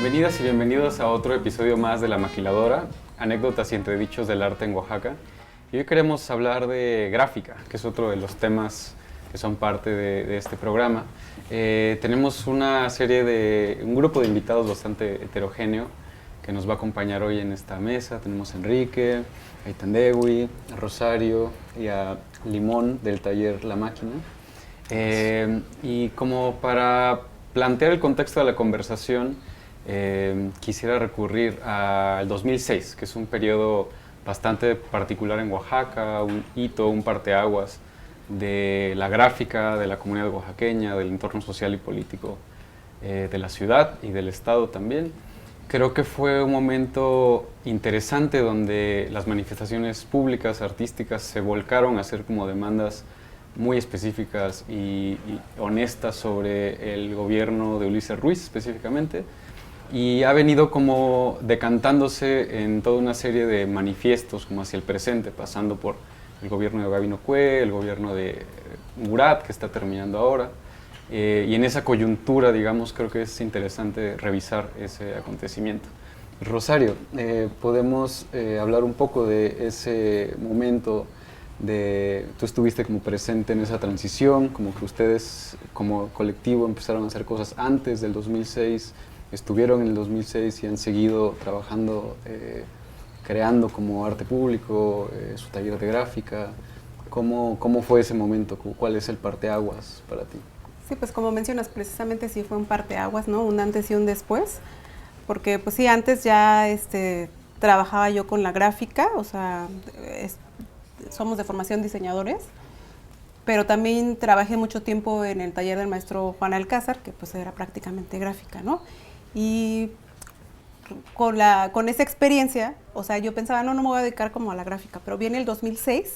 Bienvenidas y bienvenidos a otro episodio más de La Maquiladora, anécdotas y entredichos del arte en Oaxaca. Y hoy queremos hablar de gráfica, que es otro de los temas que son parte de este programa. Tenemos un grupo de invitados bastante heterogéneo que nos va a acompañar hoy en esta mesa. Tenemos a Enrique, a Itandewi, a Rosario y a Limón del taller La Máquina. Y como para plantear el contexto de la conversación, quisiera recurrir al 2006, que es un periodo bastante particular en Oaxaca, un hito, un parteaguas de la gráfica, de la comunidad oaxaqueña, del entorno social y político de la ciudad y del estado también. Creo que fue un momento interesante donde las manifestaciones públicas, artísticas, se volcaron a hacer como demandas muy específicas y honestas sobre el gobierno de Ulises Ruiz específicamente, y ha venido como decantándose en toda una serie de manifiestos como hacia el presente, pasando por el gobierno de Gabino Cue, el gobierno de Murat, que está terminando ahora, y en esa coyuntura, digamos, creo que es interesante revisar ese acontecimiento. Rosario, podemos hablar un poco de ese momento. Tú estuviste como presente en esa transición, como que ustedes como colectivo empezaron a hacer cosas antes del 2006, estuvieron en el 2006 y han seguido trabajando, creando como arte público, su taller de gráfica. ¿Cómo fue ese momento? ¿Cuál es el parteaguas para ti? Sí, pues como mencionas, precisamente sí fue un parteaguas, ¿no? Un antes y un después, porque pues sí, antes ya trabajaba yo con la gráfica, o sea, somos de formación diseñadores, pero también trabajé mucho tiempo en el taller del maestro Juan Alcázar, que pues era prácticamente gráfica, ¿no? Y con esa experiencia, o sea, yo pensaba, no me voy a dedicar como a la gráfica, pero viene el 2006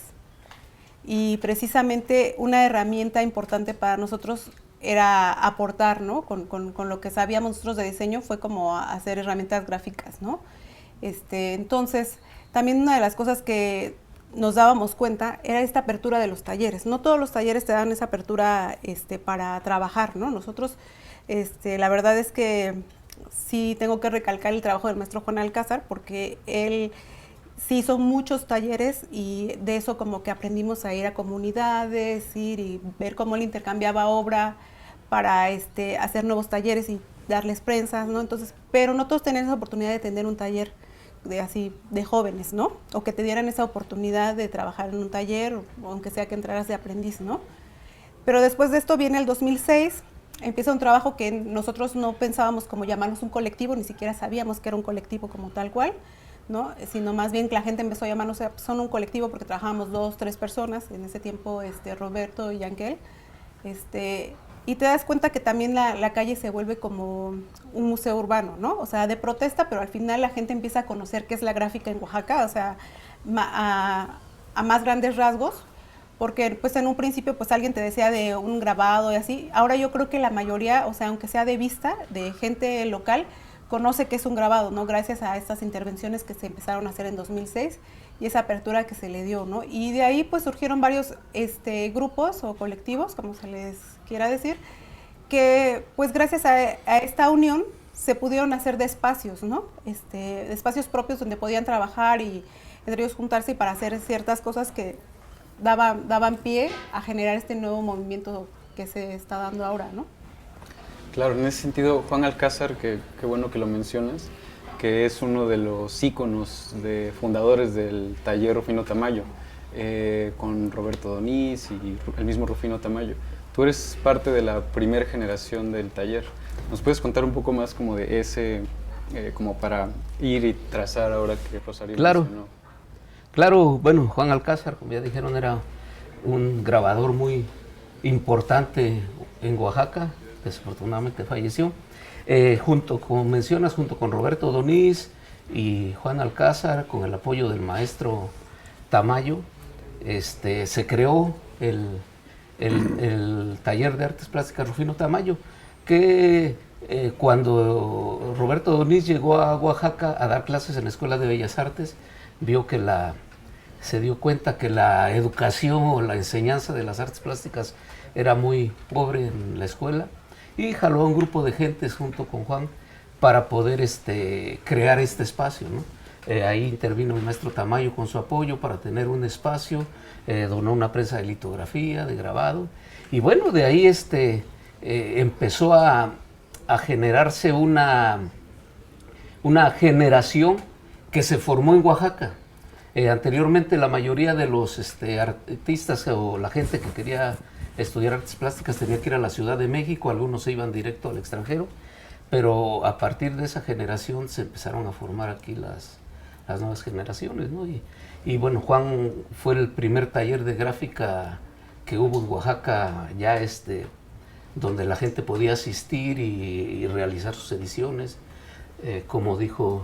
y precisamente una herramienta importante para nosotros era aportar, ¿no? Con lo que sabíamos nosotros de diseño fue como hacer herramientas gráficas, ¿no? Entonces, también una de las cosas que nos dábamos cuenta era esta apertura de los talleres. No todos los talleres te dan esa apertura para trabajar, ¿no? Nosotros, la verdad es que sí tengo que recalcar el trabajo del maestro Juan Alcázar, porque él sí hizo muchos talleres y de eso como que aprendimos a ir a comunidades, ir y ver cómo él intercambiaba obra para hacer nuevos talleres y darles prensas, ¿no? Entonces, pero no todos tenían esa oportunidad de tener un taller de jóvenes, ¿no? O que te dieran esa oportunidad de trabajar en un taller, o aunque sea que entraras de aprendiz, ¿no? Pero después de esto viene el 2006, empieza un trabajo que nosotros no pensábamos como llamarnos un colectivo, ni siquiera sabíamos que era un colectivo como tal cual, ¿no? Sino más bien que la gente empezó a llamarnos, son un colectivo porque trabajábamos 2, 3 personas, en ese tiempo Roberto y Yankel, y te das cuenta que también la calle se vuelve como un museo urbano, ¿no? O sea, de protesta, pero al final la gente empieza a conocer qué es la gráfica en Oaxaca, o sea, a más grandes rasgos, porque pues en un principio pues alguien te decía de un grabado y así. Ahora yo creo que la mayoría, o sea, aunque sea de vista, de gente local, conoce que es un grabado, ¿no? Gracias a estas intervenciones que se empezaron a hacer en 2006 y esa apertura que se le dio, ¿no? Y de ahí pues surgieron varios grupos o colectivos, como se les quiera decir, que pues gracias a esta unión se pudieron hacer de espacios, ¿no? De espacios propios donde podían trabajar y entre ellos juntarse para hacer ciertas cosas que daban pie a generar este nuevo movimiento que se está dando ahora, ¿no? Claro, en ese sentido, Juan Alcázar, qué bueno que lo mencionas, que es uno de los íconos fundadores del taller Rufino Tamayo, con Roberto Donís y el mismo Rufino Tamayo. Tú eres parte de la primera generación del taller. ¿Nos puedes contar un poco más como de ese, como para ir y trazar ahora que Rosario mencionó? Claro, bueno, Juan Alcázar, como ya dijeron, era un grabador muy importante en Oaxaca, desafortunadamente falleció. Como mencionas, junto con Roberto Donís y Juan Alcázar, con el apoyo del maestro Tamayo, se creó el taller de artes plásticas Rufino Tamayo, que cuando Roberto Donís llegó a Oaxaca a dar clases en la Escuela de Bellas Artes, se dio cuenta que la educación o la enseñanza de las artes plásticas era muy pobre en la escuela y jaló a un grupo de gentes junto con Juan para poder crear este espacio, ¿no? Ahí intervino el maestro Tamayo con su apoyo para tener un espacio, donó una prensa de litografía, de grabado, y bueno, de ahí empezó a generarse una generación que se formó en Oaxaca. Anteriormente la mayoría de los artistas o la gente que quería estudiar artes plásticas tenía que ir a la Ciudad de México, algunos se iban directo al extranjero, pero a partir de esa generación se empezaron a formar aquí las nuevas generaciones, ¿no? Y bueno, Juan fue el primer taller de gráfica que hubo en Oaxaca, ya donde la gente podía asistir y realizar sus ediciones. Como dijo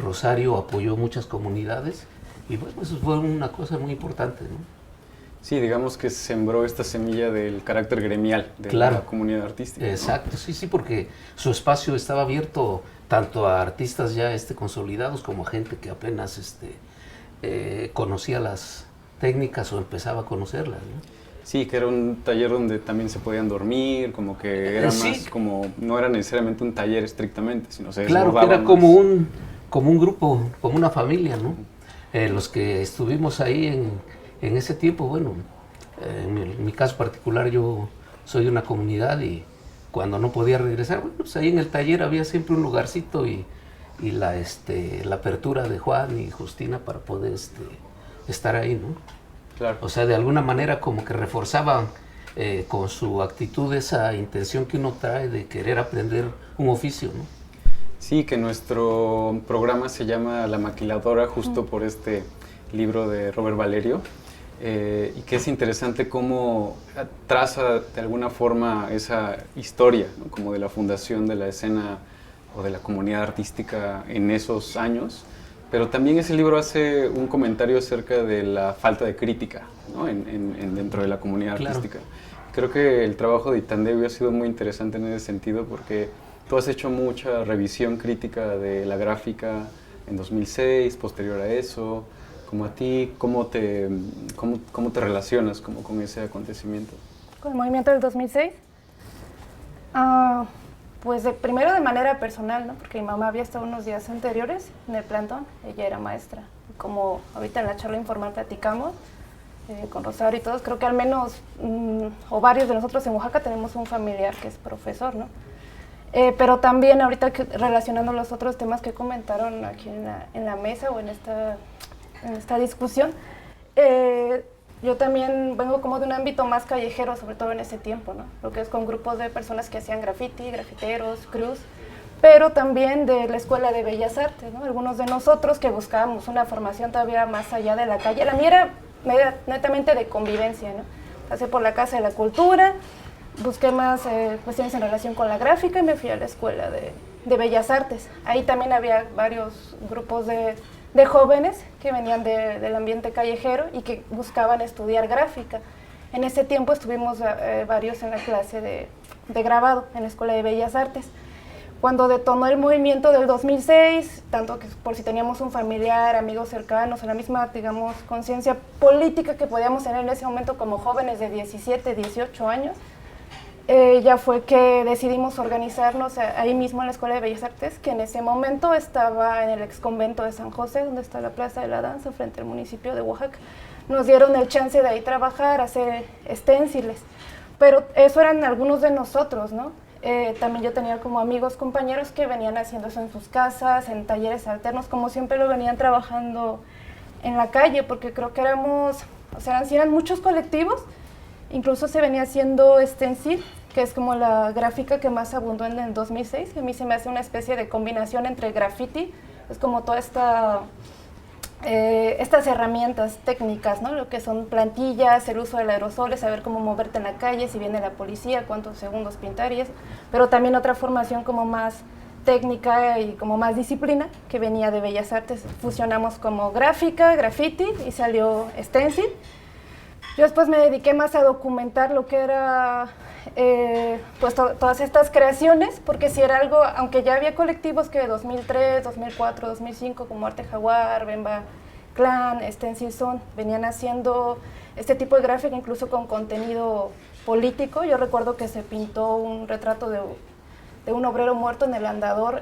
Rosario, apoyó muchas comunidades y bueno, eso fue una cosa muy importante, ¿no? Sí, digamos que sembró esta semilla del carácter gremial de la comunidad artística. Exacto, ¿no? Sí, porque su espacio estaba abierto tanto a artistas ya consolidados como a gente que apenas conocía las técnicas o empezaba a conocerlas, ¿no? Sí, que era un taller donde también se podían dormir, como que era más como, no era necesariamente un taller estrictamente, sino se desbordaba. Claro, que era más como un grupo, como una familia, ¿no? Los que estuvimos ahí en ese tiempo, bueno, en mi caso particular yo soy de una comunidad y cuando no podía regresar, bueno, pues ahí en el taller había siempre un lugarcito y la apertura de Juan y Justina para poder estar ahí, ¿no? Claro. O sea, de alguna manera como que reforzaban con su actitud esa intención que uno trae de querer aprender un oficio, ¿no? Sí, que nuestro programa se llama La Maquiladora justo por este libro de Robert Valerio, y que es interesante cómo traza de alguna forma esa historia, ¿no? Como de la fundación de la escena o de la comunidad artística en esos años. Pero también ese libro hace un comentario acerca de la falta de crítica, ¿no? dentro de la comunidad artística. Creo que el trabajo de Itandebio ha sido muy interesante en ese sentido porque tú has hecho mucha revisión crítica de la gráfica en 2006, posterior a eso. Como a ti, ¿cómo te relacionas con ese acontecimiento? ¿Con el movimiento del 2006? Pues primero de manera personal, ¿no? Porque mi mamá había estado unos días anteriores en el plantón, ella era maestra. Como ahorita en la charla informal platicamos con Rosario y todos, creo que al menos, o varios de nosotros en Oaxaca tenemos un familiar que es profesor, ¿no? Pero también ahorita relacionando los otros temas que comentaron aquí en la mesa o en esta discusión, yo también vengo como de un ámbito más callejero, sobre todo en ese tiempo, ¿no? Lo que es con grupos de personas que hacían graffiti, grafiteros, cruz, pero también de la Escuela de Bellas Artes, ¿no? Algunos de nosotros que buscábamos una formación todavía más allá de la calle. La mía era netamente de convivencia, ¿no? Pasé por la Casa de la Cultura, busqué más cuestiones en relación con la gráfica y me fui a la Escuela de Bellas Artes. Ahí también había varios grupos de jóvenes que venían del ambiente callejero y que buscaban estudiar gráfica. En ese tiempo estuvimos varios en la clase de grabado en la Escuela de Bellas Artes. Cuando detonó el movimiento del 2006, tanto que por si teníamos un familiar, amigos cercanos, en la misma, digamos, conciencia política que podíamos tener en ese momento como jóvenes de 17, 18 años, ya fue que decidimos organizarnos ahí mismo en la Escuela de Bellas Artes, que en ese momento estaba en el ex convento de San José, donde está la Plaza de la Danza, frente al municipio de Oaxaca. Nos dieron el chance de ahí trabajar, hacer esténciles, pero eso eran algunos de nosotros, ¿no? También yo tenía como amigos, compañeros que venían haciendo eso en sus casas, en talleres alternos, como siempre lo venían trabajando en la calle, porque creo que eran muchos colectivos. Incluso se venía haciendo stencil, que es como la gráfica que más abundó en el 2006, que a mí se me hace una especie de combinación entre graffiti, es como toda estas herramientas técnicas, ¿no? Lo que son plantillas, el uso del aerosol, saber cómo moverte en la calle, si viene la policía, cuántos segundos pintar y eso, pero también otra formación como más técnica y como más disciplina que venía de Bellas Artes. Fusionamos como gráfica, graffiti y salió stencil. Yo después me dediqué más a documentar lo que era pues todas estas creaciones, porque si era algo, aunque ya había colectivos que de 2003, 2004, 2005, como Arte Jaguar, Bemba Clan, Stencil Son, venían haciendo este tipo de gráfica incluso con contenido político. Yo recuerdo que se pintó un retrato de de un obrero muerto en el andador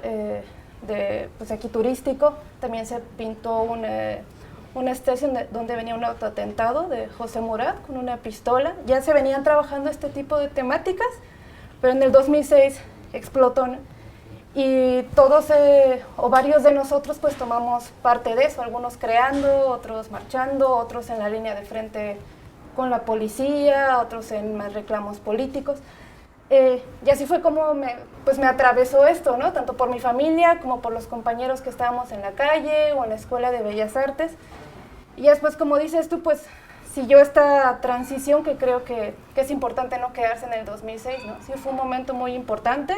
pues aquí turístico. También se pintó una estación donde venía un autoatentado de José Murat con una pistola. Ya se venían trabajando este tipo de temáticas, pero en el 2006 explotó, ¿no? Y todos o varios de nosotros pues tomamos parte de eso, algunos creando, otros marchando, otros en la línea de frente con la policía, otros en más reclamos políticos. Y así fue como pues me atravesó esto, ¿no? Tanto por mi familia como por los compañeros que estábamos en la calle o en la Escuela de Bellas Artes. Y después, como dices tú, pues siguió esta transición que creo que es importante no quedarse en el 2006, ¿no? Sí fue un momento muy importante,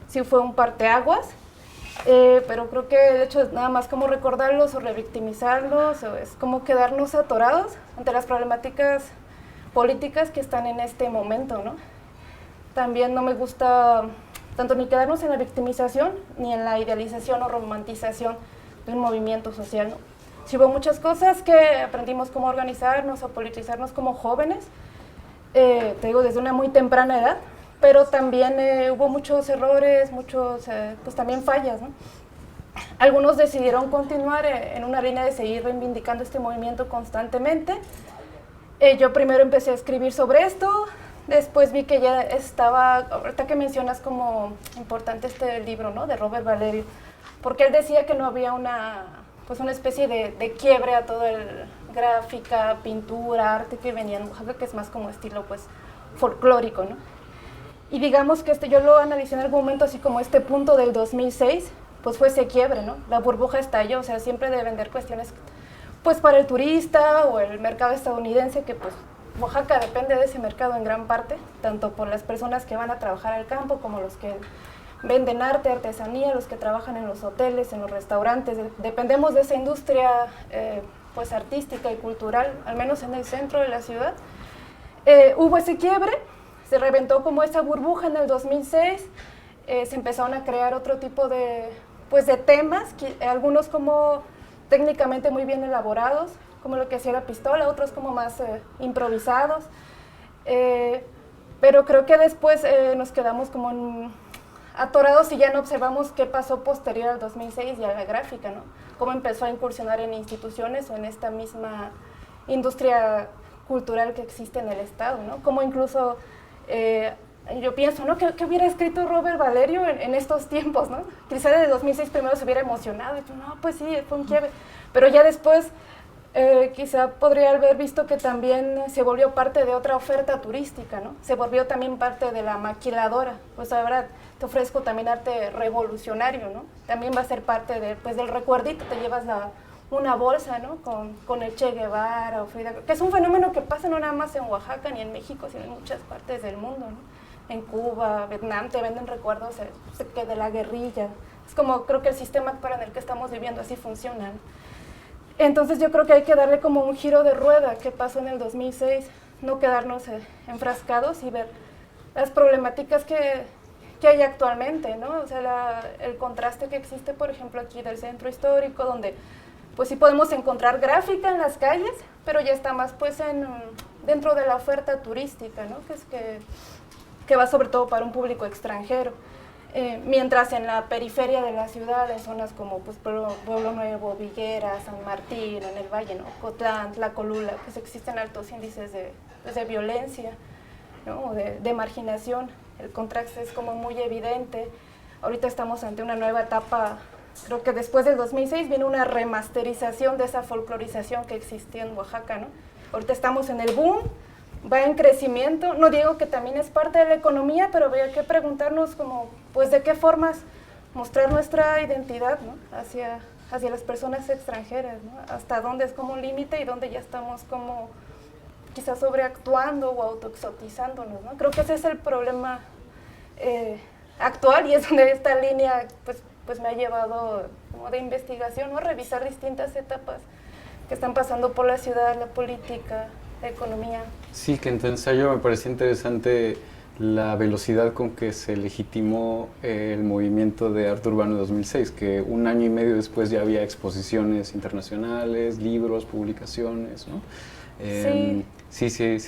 sí fue un parteaguas, pero creo que el hecho de nada más como recordarlos o revictimizarlos o es como quedarnos atorados ante las problemáticas políticas que están en este momento, ¿no? También no me gusta tanto ni quedarnos en la victimización ni en la idealización o romantización de un movimiento social, ¿no? Sí hubo muchas cosas que aprendimos cómo organizarnos o politizarnos como jóvenes, te digo, desde una muy temprana edad, pero también hubo muchos errores, pues también fallas, ¿no? Algunos decidieron continuar en una línea de seguir reivindicando este movimiento constantemente. Yo primero empecé a escribir sobre esto, después vi que ya estaba, ahorita que mencionas como importante este libro, ¿no? De Robert Valerio, porque él decía que no había una especie de quiebre a todo el gráfica, pintura, arte que venía en Oaxaca, que es más como estilo pues folclórico, ¿no? Y digamos que yo lo analicé en algún momento así como este punto del 2006, pues fue ese quiebre, ¿no? La burbuja estalló, o sea, siempre de vender cuestiones pues para el turista o el mercado estadounidense, que pues Oaxaca depende de ese mercado en gran parte, tanto por las personas que van a trabajar al campo como los que venden arte, artesanía, los que trabajan en los hoteles, en los restaurantes. Dependemos de esa industria pues artística y cultural, al menos en el centro de la ciudad. Hubo ese quiebre, se reventó como esa burbuja en el 2006, se empezaron a crear otro tipo de temas, algunos como técnicamente muy bien elaborados, como lo que hacía la pistola, otros como más improvisados, pero creo que después nos quedamos como atorados y ya no observamos qué pasó posterior al 2006 y a la gráfica, ¿no? Cómo empezó a incursionar en instituciones o en esta misma industria cultural que existe en el Estado, ¿no? Como incluso, yo pienso, ¿no? ¿Qué hubiera escrito Robert Valerio en estos tiempos, ¿no? Quizá desde 2006 primero se hubiera emocionado y tú, no, pues sí, fue un quiebre, pero ya después quizá podría haber visto que también se volvió parte de otra oferta turística, ¿no? Se volvió también parte de la maquiladora, pues ahora te ofrezco también arte revolucionario, ¿no? También va a ser parte del recuerdito, te llevas una bolsa, ¿no? Con el Che Guevara o Frida, que es un fenómeno que pasa no nada más en Oaxaca ni en México, sino en muchas partes del mundo, ¿no? En Cuba, Vietnam, te venden recuerdos que de la guerrilla. Es como, creo que el sistema actual en el que estamos viviendo así funciona, ¿no? Entonces yo creo que hay que darle como un giro de rueda, qué pasó en el 2006, no quedarnos enfrascados y ver las problemáticas que hay actualmente, ¿no? O sea, el contraste que existe, por ejemplo, aquí del centro histórico, donde pues sí podemos encontrar gráfica en las calles, pero ya está más pues dentro de la oferta turística, ¿no? Que va sobre todo para un público extranjero. Mientras en la periferia de la ciudad, en zonas como pues, Pueblo Nuevo, Viguera, San Martín, en el Valle, ¿no? Cotlán, Tlacolula, pues existen altos índices de violencia, ¿no? de marginación. El contraste es como muy evidente. Ahorita estamos ante una nueva etapa, creo que después del 2006 viene una remasterización de esa folclorización que existía en Oaxaca, ¿no? Ahorita estamos en el boom, va en crecimiento, no digo que también es parte de la economía, pero habría que preguntarnos como, pues de qué formas mostrar nuestra identidad, ¿no? hacia las personas extranjeras, ¿no? Hasta dónde es como un límite y dónde ya estamos como quizás sobreactuando o autoexotizándonos, ¿no? Creo que ese es el problema actual y es donde esta línea pues me ha llevado como de investigación, ¿no? Revisar distintas etapas que están pasando por la ciudad, la política, la economía. Sí, que en tu ensayo me parecía interesante la velocidad con que se legitimó el movimiento de arte urbano de 2006, que un año y medio después ya había exposiciones internacionales, libros, publicaciones, ¿no? Sí. sí,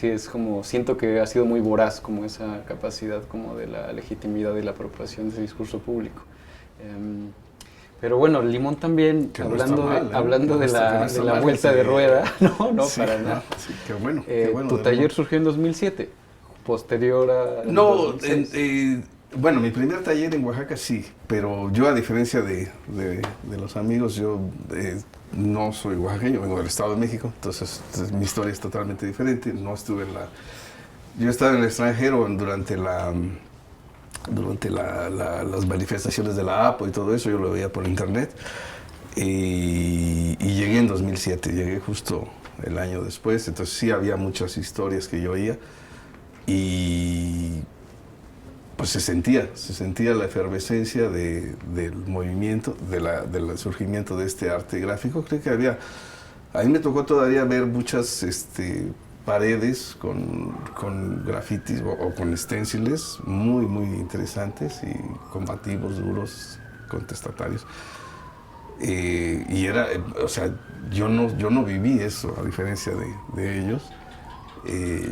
es como, siento que ha sido muy voraz como esa capacidad como de la legitimidad y la apropiación de ese discurso público. Pero bueno, Limón también, Que no está mal, hablando que de no la, está de la mal vuelta que de se- rueda, no, Sí, para nada. sí, qué bueno, Tu de taller verdad. surgió en 2007, posterior a... No, 2006. bueno, mi primer taller en Oaxaca sí, pero yo a diferencia de los amigos, yo no soy oaxaqueño, vengo del Estado de México, entonces mi historia es totalmente diferente. No estuve en la... Yo estaba en el extranjero durante las manifestaciones de la APO y todo eso, yo lo veía por internet. Y llegué en 2007, llegué justo el año después, entonces sí había muchas historias que yo oía y pues se sentía la efervescencia del movimiento, del surgimiento de este arte gráfico. Creo que a mí me tocó todavía ver muchas paredes con grafitis o con esténciles muy, muy interesantes y combativos, duros, contestatarios. Y era, o sea, yo no viví eso, a diferencia de ellos.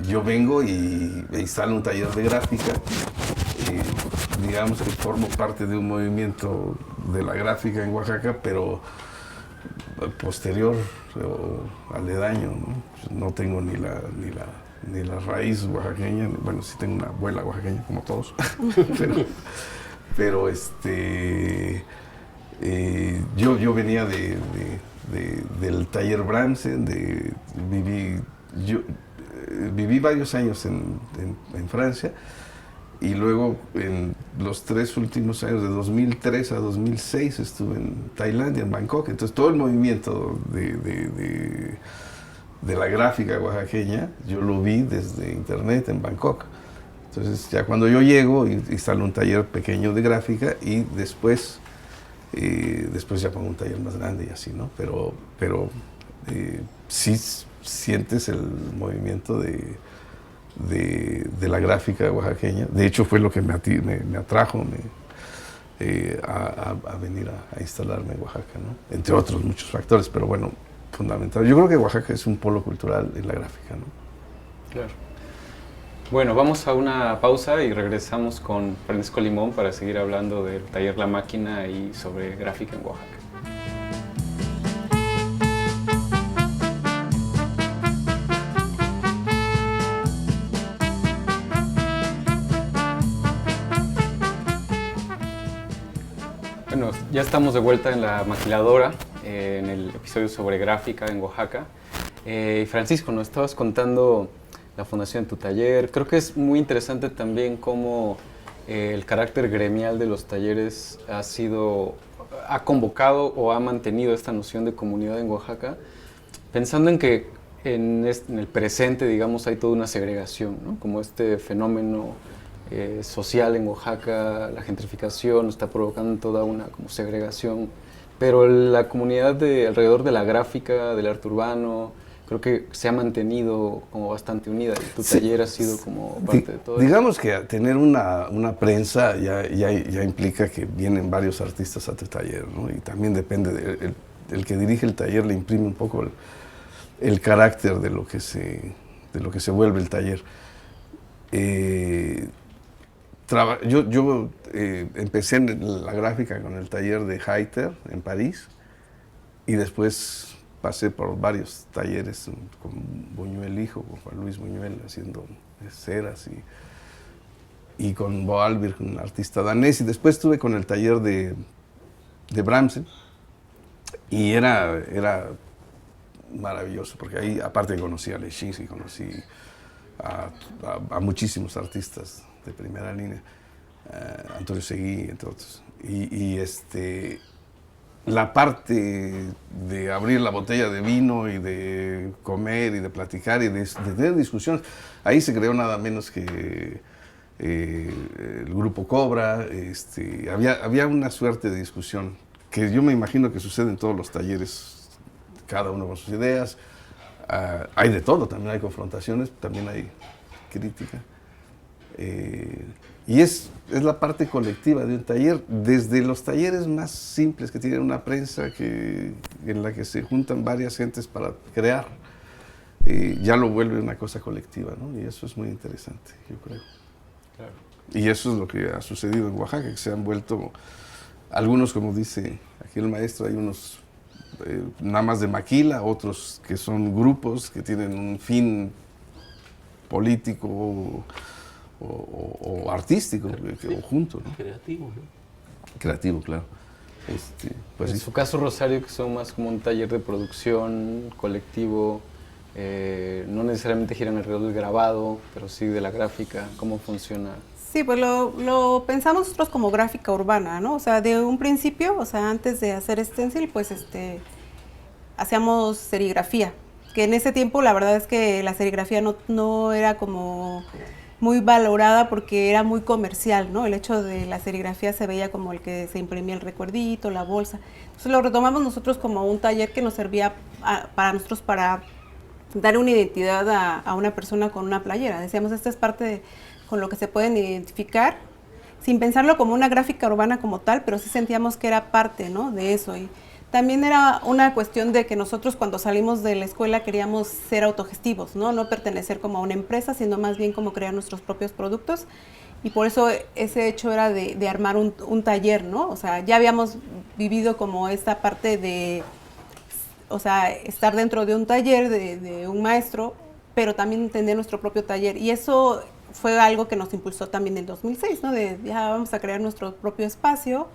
Yo vengo y instalo un taller de gráfica. Digamos que formo parte de un movimiento de la gráfica en Oaxaca, pero posterior o aledaño, ¿no? No tengo ni la raíz oaxaqueña, bueno, sí tengo una abuela oaxaqueña, como todos, pero yo venía del taller Bramsen, viví varios años en Francia y luego en los 3 últimos años, de 2003 a 2006, estuve en Tailandia, en Bangkok. Entonces todo el movimiento de la gráfica oaxaqueña yo lo vi desde internet en Bangkok. Entonces ya cuando yo llego, instalo un taller pequeño de gráfica y después ya pongo un taller más grande y así, ¿no? Pero sí sientes el movimiento de la gráfica oaxaqueña. De hecho, fue lo que me atrajo a venir a instalarme en Oaxaca, ¿no? Entre otros muchos factores, pero bueno, fundamental. Yo creo que Oaxaca es un polo cultural en la gráfica, ¿no? Claro. Bueno, vamos a una pausa y regresamos con Francisco Limón para seguir hablando del taller La Máquina y sobre gráfica en Oaxaca. Bueno, ya estamos de vuelta en La Maquiladora, en el episodio sobre gráfica en Oaxaca. Francisco, nos estabas contando la fundación de tu taller. Creo que es muy interesante también cómo el carácter gremial de los talleres ha convocado o ha mantenido esta noción de comunidad en Oaxaca, pensando en que en el presente, digamos, hay toda una segregación, ¿no? Como este fenómeno social en Oaxaca, la gentrificación está provocando toda una como segregación, pero la comunidad alrededor de la gráfica, del arte urbano, creo que se ha mantenido como bastante unida y tu taller ha sido como parte de todo digamos que tener una prensa ya implica que vienen varios artistas a tu taller, ¿no? Y también depende, el que dirige el taller le imprime un poco el carácter de lo que se vuelve el taller. Yo empecé en la gráfica con el taller de Heiter en París y después pasé por varios talleres con Buñuel hijo, con Juan Luis Buñuel haciendo ceras y con Bo Albirk, un artista danés, y después estuve con el taller de Bramsen y era maravilloso porque ahí aparte conocí a Leschinski, conocí a muchísimos artistas de primera línea, Antonio Seguí, entre otros. La parte de abrir la botella de vino y de comer y de platicar y de tener discusiones, ahí se creó nada menos que el grupo Cobra. Había una suerte de discusión que yo me imagino que sucede en todos los talleres, cada uno con sus ideas. Hay de todo, también hay confrontaciones, también hay crítica. Y es la parte colectiva de un taller, desde los talleres más simples que tienen una prensa en la que se juntan varias gentes para crear, ya lo vuelve una cosa colectiva, ¿no? Y eso es muy interesante, yo creo. Claro. Y eso es lo que ha sucedido en Oaxaca, que se han vuelto, algunos, como dice aquí el maestro, hay unos nada más de maquila, otros que son grupos que tienen un fin político o artístico, o junto, ¿no? Creativo, ¿no? Creativo, claro. Pues En sí. su caso, Rosario, que son más como un taller de producción colectivo, no necesariamente giran alrededor del grabado, pero sí de la gráfica. ¿Cómo funciona? Sí, pues lo pensamos nosotros como gráfica urbana, ¿no? O sea, de un principio, o sea, antes de hacer stencil, pues hacíamos serigrafía, que en ese tiempo la verdad es que la serigrafía no era como muy valorada porque era muy comercial, ¿no? El hecho de la serigrafía se veía como el que se imprimía el recuerdito, la bolsa. Entonces lo retomamos nosotros como un taller que nos servía para nosotros para dar una identidad a una persona con una playera. Decíamos, esta es parte con lo que se pueden identificar, sin pensarlo como una gráfica urbana como tal, pero sí sentíamos que era parte, ¿no?, de eso. Y también era una cuestión de que nosotros cuando salimos de la escuela queríamos ser autogestivos, no pertenecer como a una empresa, sino más bien como crear nuestros propios productos. Y por eso ese hecho era de armar un taller, ¿no? O sea, ya habíamos vivido como esta parte de, o sea, estar dentro de un taller de un maestro, pero también tener nuestro propio taller. Y eso fue algo que nos impulsó también en el 2006, ¿no? De ya vamos a crear nuestro propio espacio.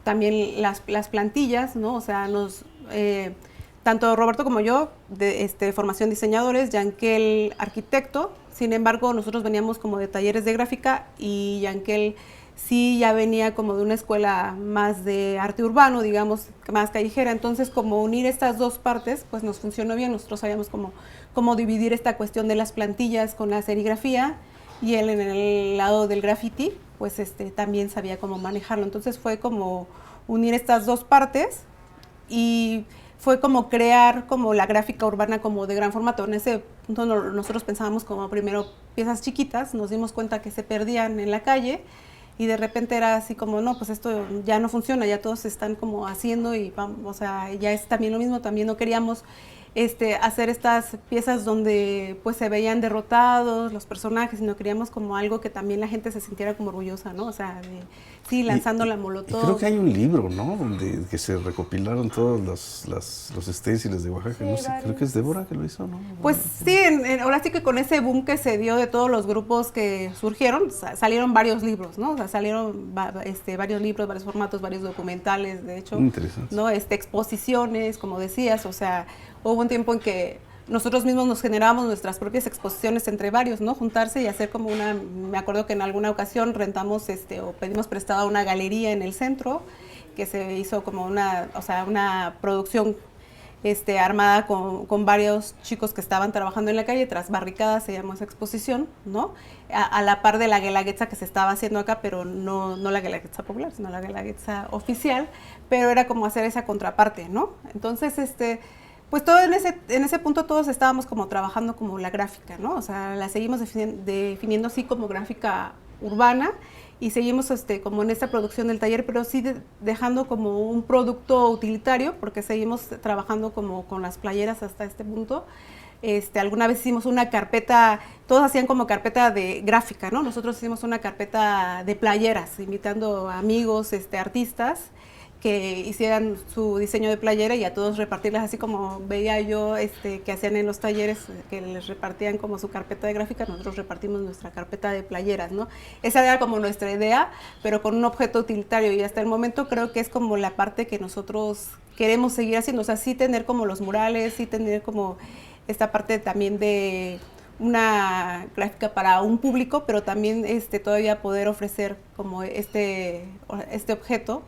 También las plantillas, ¿no? O sea, tanto Roberto como yo, de formación diseñadores, Yankel arquitecto, sin embargo, nosotros veníamos como de talleres de gráfica y Yankel sí ya venía como de una escuela más de arte urbano, digamos, más callejera. Entonces, como unir estas dos partes, pues nos funcionó bien. Nosotros sabíamos cómo dividir esta cuestión de las plantillas con la serigrafía, y él en el lado del graffiti, pues también sabía cómo manejarlo. Entonces fue como unir estas dos partes y fue como crear como la gráfica urbana como de gran formato. En ese punto nosotros pensábamos como primero piezas chiquitas, nos dimos cuenta que se perdían en la calle y de repente era así como, no, pues esto ya no funciona, ya todos se están como haciendo y vamos, o sea, ya es también lo mismo. También no queríamos hacer estas piezas donde pues se veían derrotados los personajes, sino queríamos como algo que también la gente se sintiera como orgullosa, ¿no? O sea, sí, lanzando la molotov. Y creo que hay un libro, ¿no? Donde que se recopilaron todos los esténciles de Oaxaca. Sí, No sé, creo que es Débora que lo hizo, ¿no? Pues sí, ahora sí que con ese boom que se dio de todos los grupos que surgieron, salieron varios libros, ¿no? O sea, salieron varios libros, varios formatos, varios documentales, de hecho. Interesante. ¿No? Exposiciones, como decías, o sea, hubo un tiempo en que nosotros mismos nos generábamos nuestras propias exposiciones entre varios, ¿no? Juntarse y hacer como me acuerdo que en alguna ocasión rentamos o pedimos prestada una galería en el centro, que se hizo como una producción armada con varios chicos que estaban trabajando en la calle, tras barricadas se llamó esa exposición, ¿no? A la par de la Guelaguetza que se estaba haciendo acá, pero no la Guelaguetza popular, sino la Guelaguetza oficial, pero era como hacer esa contraparte, ¿no? Entonces, pues todo en ese punto todos estábamos como trabajando como la gráfica, ¿no? O sea, la seguimos definiendo así como gráfica urbana y seguimos como en esta producción del taller, pero sí dejando como un producto utilitario, porque seguimos trabajando como con las playeras hasta este punto. Alguna vez hicimos una carpeta, todos hacían como carpeta de gráfica, ¿no? Nosotros hicimos una carpeta de playeras, invitando a amigos, artistas, que hicieran su diseño de playera y a todos repartirlas, así como veía yo que hacían en los talleres, que les repartían como su carpeta de gráfica, nosotros repartimos nuestra carpeta de playeras, ¿no? Esa era como nuestra idea, pero con un objeto utilitario, y hasta el momento creo que es como la parte que nosotros queremos seguir haciendo, o sea, sí tener como los murales, sí tener como esta parte también de una gráfica para un público, pero también todavía poder ofrecer como este objeto,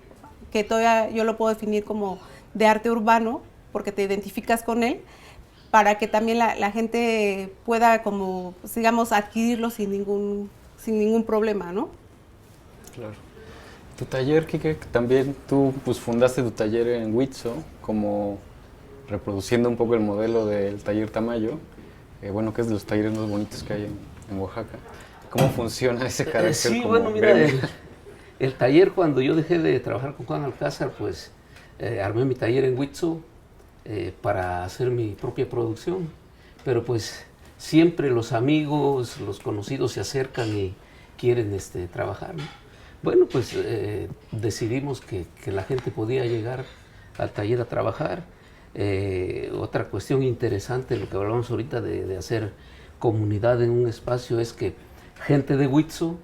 que todavía yo lo puedo definir como de arte urbano, porque te identificas con él, para que también la gente pueda como, pues, digamos, adquirirlo sin ningún problema, ¿no? Claro. Tu taller, Kike, también tú pues fundaste tu taller en Huitzo, como reproduciendo un poco el modelo del taller Tamayo, bueno, que es de los talleres más bonitos que hay en Oaxaca. ¿Cómo funciona ese carácter? Sí, como bueno, mira, gremio? el taller, cuando yo dejé de trabajar con Juan Alcázar, pues armé mi taller en Huitzo para hacer mi propia producción, pero pues siempre los amigos, los conocidos se acercan y quieren trabajar, ¿no? Bueno, pues decidimos que la gente podía llegar al taller a trabajar. Otra cuestión interesante, lo que hablamos ahorita de hacer comunidad en un espacio, es que gente de Huitzo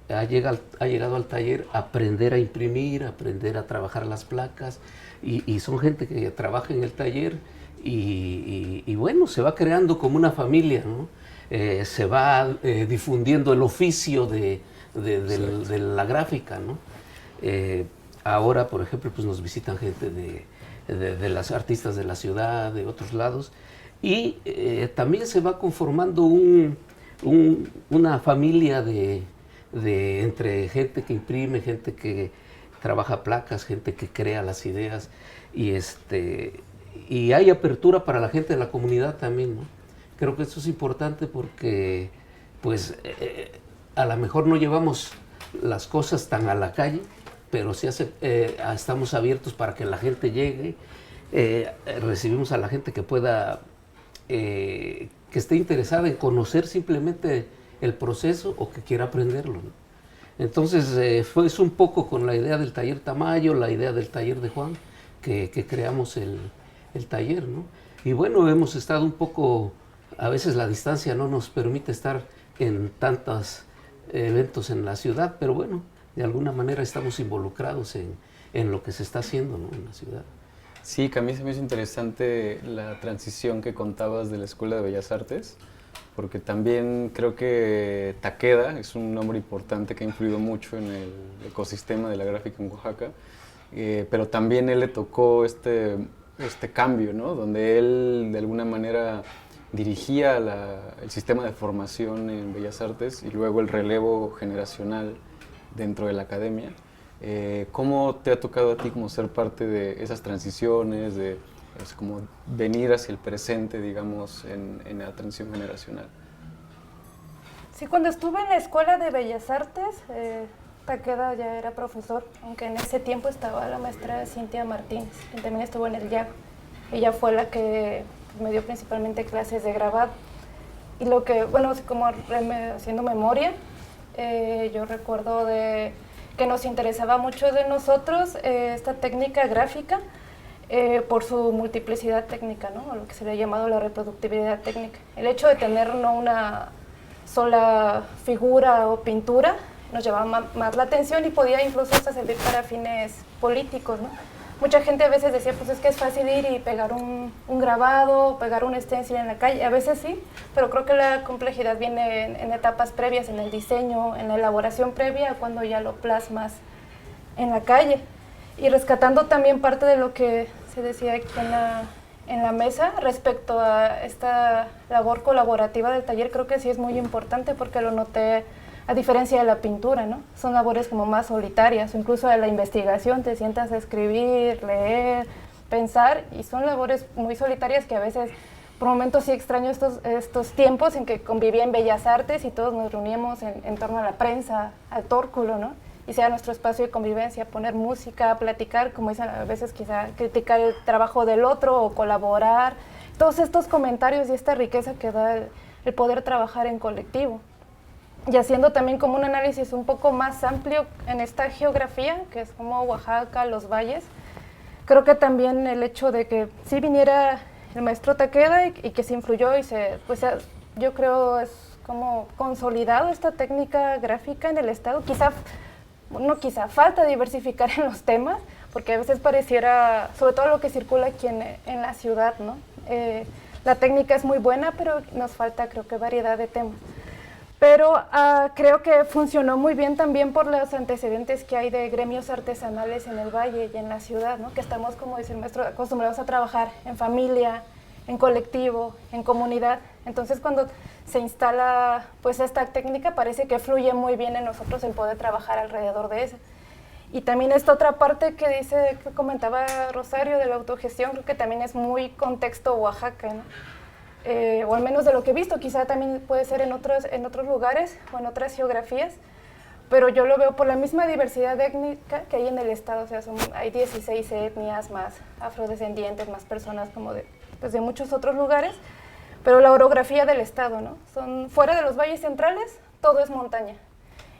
ha llegado al taller a aprender a imprimir, a aprender a trabajar las placas, y son gente que trabaja en el taller y bueno, se va creando como una familia, ¿no? Se va difundiendo el oficio de la gráfica, ¿no? Ahora, por ejemplo, pues nos visitan gente de las artistas de la ciudad, de otros lados, y también se va conformando una familia entre gente que imprime, gente que trabaja placas, gente que crea las ideas, y hay apertura para la gente de la comunidad también, ¿no? Creo que eso es importante porque pues a lo mejor no llevamos las cosas tan a la calle, pero sí estamos abiertos para que la gente llegue, recibimos a la gente que pueda, que esté interesada en conocer simplemente el proceso o que quiera aprenderlo, ¿no? Entonces fue un poco con la idea del taller Tamayo, la idea del taller de Juan, que creamos el taller, ¿no? Y bueno, hemos estado un poco, a veces la distancia no nos permite estar en tantos eventos en la ciudad, pero bueno, de alguna manera estamos involucrados en lo que se está haciendo, ¿no?, en la ciudad. Sí, que a mí se me hizo interesante la transición que contabas de la Escuela de Bellas Artes, porque también creo que Takeda es un nombre importante que ha influido mucho en el ecosistema de la gráfica en Oaxaca, pero también él le tocó este cambio, ¿no?, donde él de alguna manera dirigía el sistema de formación en Bellas Artes y luego el relevo generacional dentro de la academia. ¿Cómo te ha tocado a ti como ser parte de esas transiciones, como venir hacia el presente, digamos, en la transición generacional? Sí, cuando estuve en la Escuela de Bellas Artes, Takeda ya era profesor, aunque en ese tiempo estaba la maestra Cintia Martínez, quien también estuvo en el YAG. Ella fue la que me dio principalmente clases de grabado. Y lo que, bueno, como haciendo memoria, yo recuerdo que nos interesaba mucho de nosotros esta técnica gráfica por su multiplicidad técnica, ¿no?, o lo que se le ha llamado la reproductibilidad técnica. El hecho de tener no una sola figura o pintura nos llamaba más la atención y podía incluso hasta servir para fines políticos, ¿no? Mucha gente a veces decía, pues es que es fácil ir y pegar un grabado, pegar un stencil en la calle. A veces sí, pero creo que la complejidad viene en etapas previas, en el diseño, en la elaboración previa, cuando ya lo plasmas en la calle. Y rescatando también parte de lo que se decía aquí en la mesa respecto a esta labor colaborativa del taller, creo que sí es muy importante porque lo noté. A diferencia de la pintura, ¿no? Son labores como más solitarias, o incluso de la investigación, te sientas a escribir, leer, pensar, y son labores muy solitarias que a veces, por momentos sí extraño estos tiempos en que convivía en Bellas Artes y todos nos reuníamos en torno a la prensa, al tórculo, ¿no? Y sea nuestro espacio de convivencia, poner música, platicar, como dicen a veces quizá criticar el trabajo del otro o colaborar, todos estos comentarios y esta riqueza que da el poder trabajar en colectivo. Y haciendo también como un análisis un poco más amplio en esta geografía, que es como Oaxaca, los valles, creo que también el hecho de que sí viniera el maestro Takeda y que se influyó y pues yo creo es como consolidado esta técnica gráfica en el estado. Quizá falta diversificar en los temas, porque a veces pareciera, sobre todo lo que circula aquí en la ciudad, ¿no? La técnica es muy buena, pero nos falta, creo que, variedad de temas. Pero creo que funcionó muy bien también por los antecedentes que hay de gremios artesanales en el valle y en la ciudad, ¿no? Que estamos, como dice el maestro, acostumbrados a trabajar en familia, en colectivo, en comunidad. Entonces, cuando se instala pues esta técnica, parece que fluye muy bien en nosotros el poder trabajar alrededor de esa. Y también esta otra parte que comentaba Rosario de la autogestión, creo que también es muy contexto Oaxaca, ¿no? O al menos de lo que he visto, quizá también puede ser en otros lugares o en otras geografías, pero yo lo veo por la misma diversidad étnica que hay en el estado, o sea, hay 16 etnias, más afrodescendientes, más personas como pues de muchos otros lugares, pero la orografía del estado, ¿no? Fuera de los valles centrales, todo es montaña.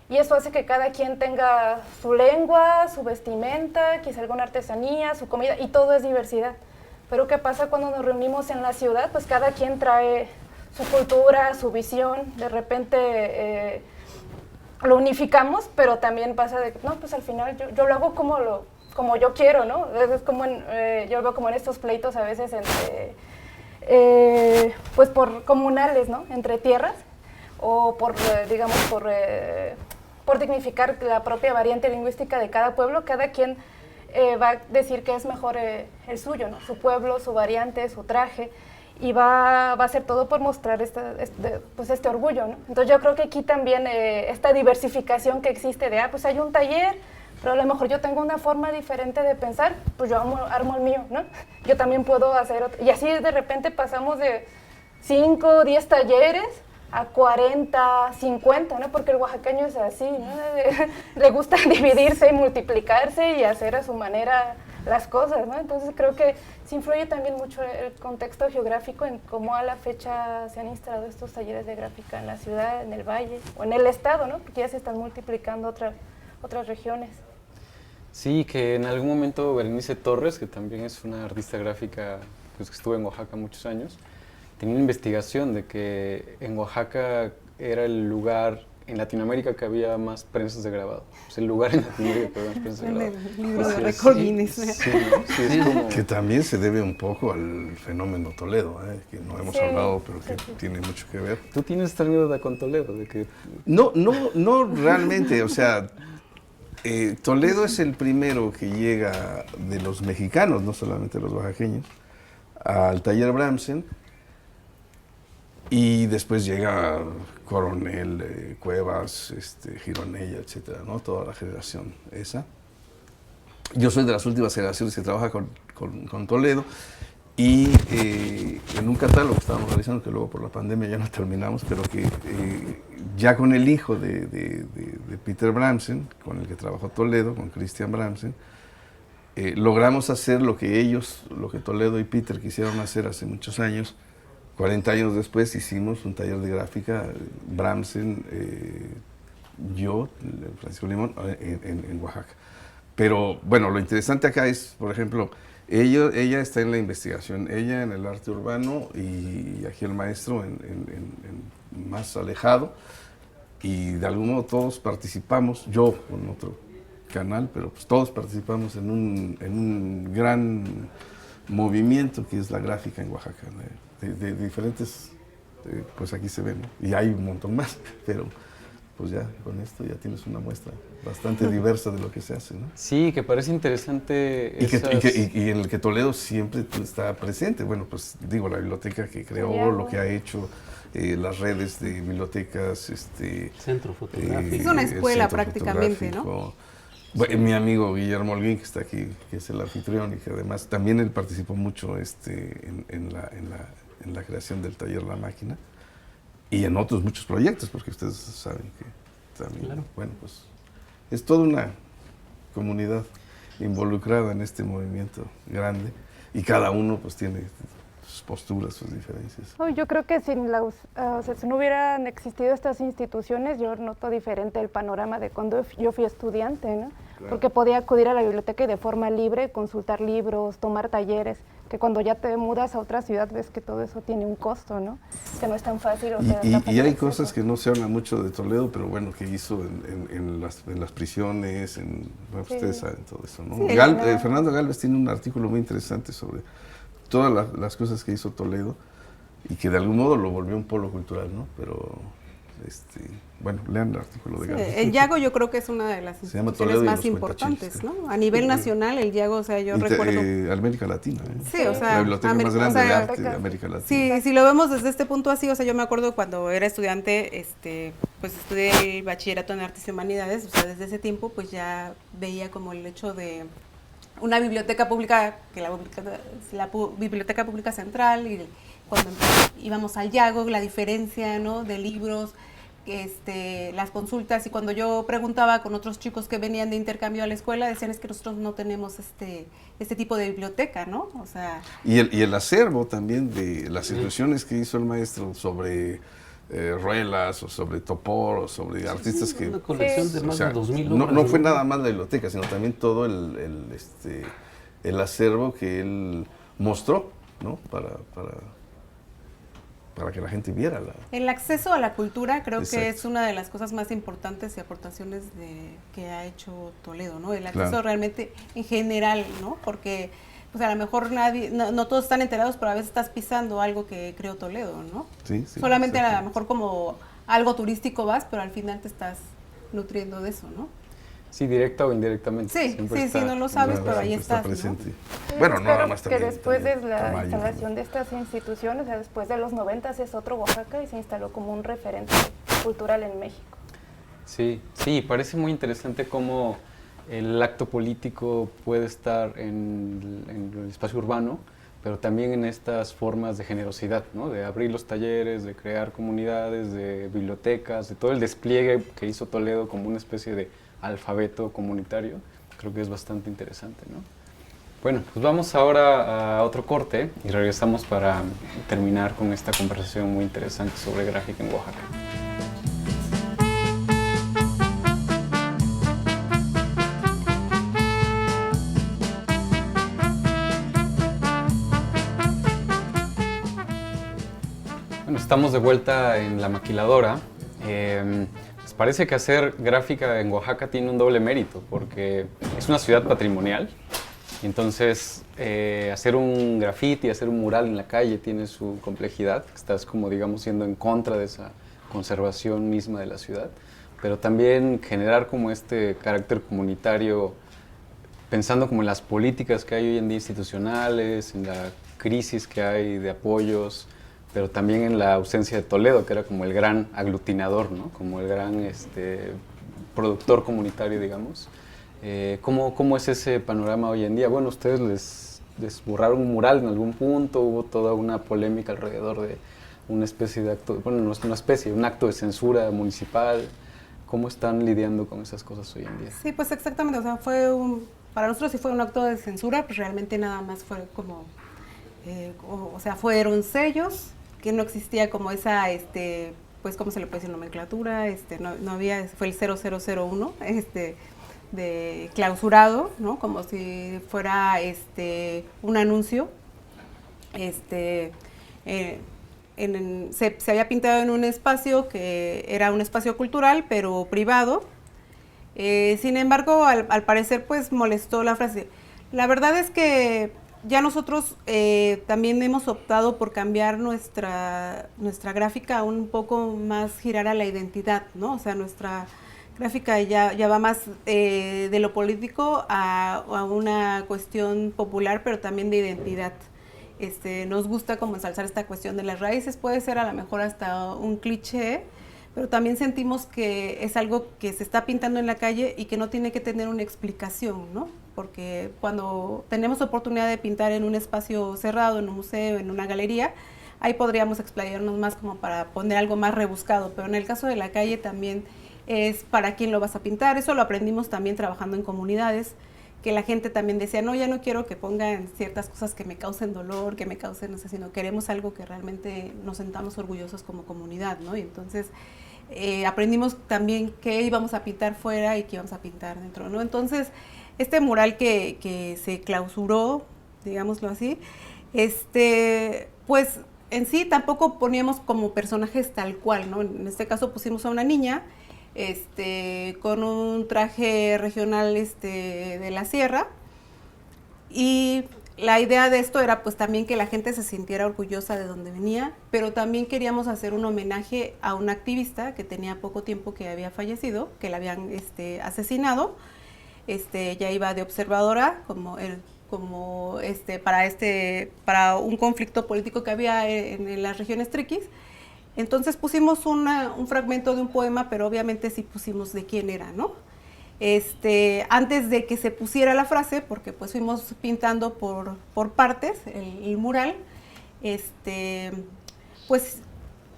Y eso hace que cada quien tenga su lengua, su vestimenta, quizá alguna artesanía, su comida, y todo es diversidad. Pero ¿qué pasa cuando nos reunimos en la ciudad? Pues cada quien trae su cultura, su visión, de repente lo unificamos, pero también pasa de, no, pues al final yo lo hago como yo quiero, ¿no? Es como yo lo veo como en estos pleitos a veces entre, pues por comunales, ¿no? Entre tierras, o por, digamos, por dignificar la propia variante lingüística de cada pueblo, cada quien va a decir que es mejor el suyo, ¿no? Su pueblo, su variante, su traje, y va a hacer todo por mostrar este orgullo, ¿no? Entonces yo creo que aquí también esta diversificación que existe de, pues hay un taller, pero a lo mejor yo tengo una forma diferente de pensar, pues yo armo el mío, ¿no? Yo también puedo hacer otro, y así de repente pasamos de 5, 10 talleres a 40, 50, ¿no? Porque el oaxaqueño es así, ¿no? Le gusta dividirse y multiplicarse y hacer a su manera las cosas, ¿no? Entonces creo que sí influye también mucho el contexto geográfico en cómo a la fecha se han instalado estos talleres de gráfica en la ciudad, en el valle o en el estado, ¿no? Porque ya se están multiplicando otras regiones. Sí, que en algún momento Berenice Torres, que también es una artista gráfica pues, que estuvo en Oaxaca muchos años, tenía una investigación de que en Oaxaca era el lugar en Latinoamérica que había más prensas de grabado. Es el lugar en Latinoamérica que había más prensas de grabado. El libro de récord Guinness. Sí, es como... Que también se debe un poco al fenómeno Toledo, que no hemos hablado, pero que tiene mucho que ver. ¿Tú tienes esta anécdota con Toledo? De que... No realmente, o sea, Toledo es el primero que llega de los mexicanos, no solamente los oaxaqueños, al taller Bramsen. Y después llega Coronel, Cuevas, Gironella, etcétera, ¿no? Toda la generación esa. Yo soy de las últimas generaciones que trabaja con Toledo y en un catálogo que estábamos realizando, que luego por la pandemia ya no terminamos, pero que ya con el hijo de Peter Bramsen, con el que trabajó Toledo, con Christian Bramsen, logramos hacer lo que Toledo y Peter quisieron hacer hace muchos años. 40 años después hicimos un taller de gráfica, Bramsen, yo, Francisco Limón, en Oaxaca. Pero bueno, lo interesante acá es, por ejemplo, ella está en la investigación, ella en el arte urbano y aquí el maestro en más alejado. Y de algún modo todos participamos, yo con otro canal, pero pues todos participamos en un gran movimiento que es la gráfica en Oaxaca, de diferentes, pues aquí se ven, ¿no? Y hay un montón más, pero pues ya con esto ya tienes una muestra bastante diversa de lo que se hace, ¿no? Sí, que parece interesante y en el que Toledo siempre está presente. Bueno, pues digo, la biblioteca que creó, lo que ha hecho, las redes de bibliotecas, Centro fotográfico. Es una escuela prácticamente, ¿no? Bueno, mi amigo Guillermo Holguín, que está aquí, que es el anfitrión y que además también él participó mucho en la creación del taller La Máquina y en otros muchos proyectos, porque ustedes saben que también, claro. Bueno, pues es toda una comunidad involucrada en este movimiento grande y cada uno pues tiene sus posturas, sus diferencias. Yo creo que si no hubieran existido estas instituciones, yo noto diferente el panorama de cuando yo fui estudiante, ¿no? Claro. Porque podía acudir a la biblioteca y de forma libre consultar libros, tomar talleres, que cuando ya te mudas a otra ciudad ves que todo eso tiene un costo, ¿no? Que no es tan fácil. Y hay cosas que no se habla mucho de Toledo, pero bueno, que hizo en las prisiones, bueno, sí. Ustedes saben todo eso, ¿no? Sí, Fernando Gálvez tiene un artículo muy interesante sobre todas las cosas que hizo Toledo y que de algún modo lo volvió un polo cultural, ¿no? Pero, bueno, lean el artículo de Gálvez. El Yago yo creo que es una de las instituciones más importantes, ¿no? A nivel nacional, el Yago, o sea, yo recuerdo... América Latina, Sí, o sea... La biblioteca más grande de arte de América Latina. Sí, si lo vemos desde este punto así, o sea, yo me acuerdo cuando era estudiante, pues estudié el bachillerato en Artes y Humanidades, o sea, desde ese tiempo, pues ya veía como el hecho de una biblioteca pública, que la Biblioteca Pública Central, y cuando íbamos al Yago, la diferencia, ¿no?, de libros, las consultas, y cuando yo preguntaba con otros chicos que venían de intercambio a la escuela, decían es que nosotros no tenemos este tipo de biblioteca, ¿no? O sea, y el acervo también de las expresiones que hizo el maestro sobre Ruelas, o sobre Topor, o sobre artistas que... Una colección de más de 2000 no, obras. no fue nada más la biblioteca, sino también todo el acervo que él mostró, ¿no? Para que la gente viera. El acceso a la cultura creo Exacto. que es una de las cosas más importantes y aportaciones que ha hecho Toledo, ¿no? El acceso Claro. realmente en general, ¿no? Porque pues a lo mejor no todos están enterados, pero a veces estás pisando algo que creó Toledo, ¿no? Sí, sí, Solamente a lo exacto. mejor como algo turístico vas, pero al final te estás nutriendo de eso, ¿no? Sí, directa o indirectamente. Sí, siempre sí, está- no lo sabes, Claro, pero ahí siempre está estás, ¿no? presente. Sí, Bueno, espero nada más que también. después de la Tamayo, instalación ¿no? de estas instituciones, o sea, después de los 90 es otro Oaxaca y se instaló como un referente cultural en México. Sí, sí, parece muy interesante cómo el acto político puede estar en el espacio urbano, pero también en estas formas de generosidad, ¿no? De abrir los talleres, de crear comunidades, de bibliotecas, de todo el despliegue que hizo Toledo como una especie de alfabeto comunitario. Creo que es bastante interesante, ¿no? Bueno, pues vamos ahora a otro corte y regresamos para terminar con esta conversación muy interesante sobre gráfica en Oaxaca. Bueno, estamos de vuelta en La Maquiladora. Les parece que hacer gráfica en Oaxaca tiene un doble mérito, porque es una ciudad patrimonial, y entonces hacer un grafiti, hacer un mural en la calle tiene su complejidad. Estás como, digamos, yendo en contra de esa conservación misma de la ciudad, pero también generar como este carácter comunitario, pensando como en las políticas que hay hoy en día institucionales, en la crisis que hay de apoyos, pero también en la ausencia de Toledo, que era como el gran aglutinador, ¿no? Como el gran productor comunitario, digamos. ¿Cómo es ese panorama hoy en día? Bueno, ustedes les borraron un mural en algún punto, hubo toda una polémica alrededor de una especie de acto, bueno, no es una especie, un acto de censura municipal. ¿Cómo están lidiando con esas cosas hoy en día? Sí, pues exactamente, o sea, para nosotros sí fue un acto de censura, pues realmente nada más fue como, o sea, fueron sellos, que no existía como esa, pues, ¿cómo se le puede decir? Nomenclatura, no había, fue el 0001, de clausurado, ¿no? Como si fuera, un anuncio, se había pintado en un espacio que era un espacio cultural, pero privado. Sin embargo, al parecer, pues, molestó la frase. La verdad es que ya nosotros también hemos optado por cambiar nuestra gráfica un poco más, girar a la identidad, ¿no? O sea, nuestra gráfica ya va más de lo político a una cuestión popular, pero también de identidad. Nos gusta como ensalzar esta cuestión de las raíces, puede ser a lo mejor hasta un cliché, pero también sentimos que es algo que se está pintando en la calle y que no tiene que tener una explicación, ¿no? Porque cuando tenemos oportunidad de pintar en un espacio cerrado, en un museo, en una galería, ahí podríamos explayarnos más como para poner algo más rebuscado, pero en el caso de la calle también es para quién lo vas a pintar. Eso lo aprendimos también trabajando en comunidades, que la gente también decía, no, ya no quiero que pongan ciertas cosas que me causen dolor, que me causen, no sé, sino queremos algo que realmente nos sentamos orgullosos como comunidad, ¿no? Y entonces aprendimos también qué íbamos a pintar fuera y qué íbamos a pintar dentro, ¿no? Entonces, este mural que se clausuró, digámoslo así, pues en sí tampoco poníamos como personajes tal cual, ¿no? En este caso pusimos a una niña, con un traje regional de la sierra, y la idea de esto era pues también que la gente se sintiera orgullosa de donde venía, pero también queríamos hacer un homenaje a una activista que tenía poco tiempo que había fallecido, que la habían asesinado. Ella iba de observadora para un conflicto político que había en las regiones triquis. Entonces pusimos un fragmento de un poema, pero obviamente sí pusimos de quién era, ¿no? Antes de que se pusiera la frase, porque pues fuimos pintando por partes el mural, pues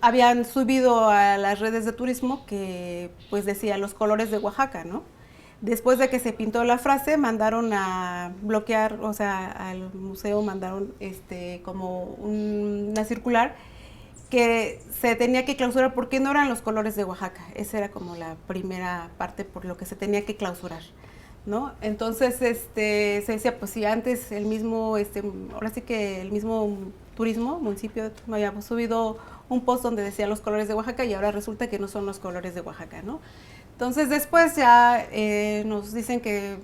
habían subido a las redes de turismo que pues decía los colores de Oaxaca, ¿no? Después de que se pintó la frase, mandaron a bloquear, o sea, al museo mandaron como una circular que se tenía que clausurar porque no eran los colores de Oaxaca. Esa era como la primera parte por lo que se tenía que clausurar, ¿no? Entonces, se decía, pues si antes el mismo, ahora sí que el mismo municipio, me había subido un post donde decía los colores de Oaxaca y ahora resulta que no son los colores de Oaxaca, ¿no? Entonces después ya nos dicen que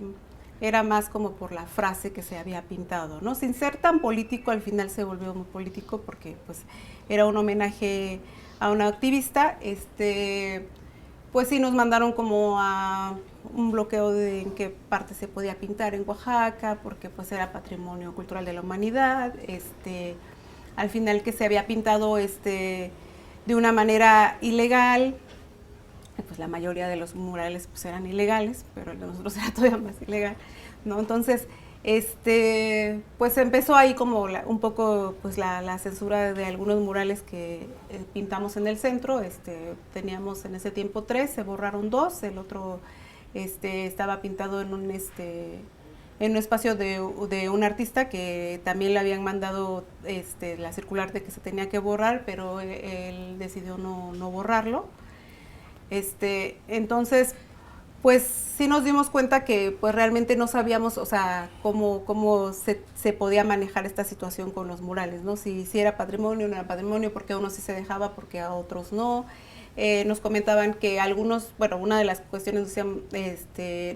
era más como por la frase que se había pintado, ¿no? Sin ser tan político, al final se volvió muy político porque pues era un homenaje a una activista, pues sí nos mandaron como a un bloqueo de en qué parte se podía pintar en Oaxaca, porque pues era patrimonio cultural de la humanidad, al final que se había pintado de una manera ilegal, pues la mayoría de los murales pues eran ilegales, pero el de nosotros era todavía más ilegal, ¿no? Entonces, pues empezó ahí como un poco pues la censura de algunos murales que pintamos en el centro. Teníamos en ese tiempo 3, se borraron 2, el otro estaba pintado en un espacio de un artista que también le habían mandado la circular de que se tenía que borrar, pero él decidió no borrarlo. Entonces, pues sí nos dimos cuenta que pues realmente no sabíamos, o sea, cómo se podía manejar esta situación con los murales, ¿no? Si era patrimonio o no era patrimonio, porque a unos sí se dejaba, porque a otros no. Nos comentaban que algunos, bueno, una de las cuestiones decían,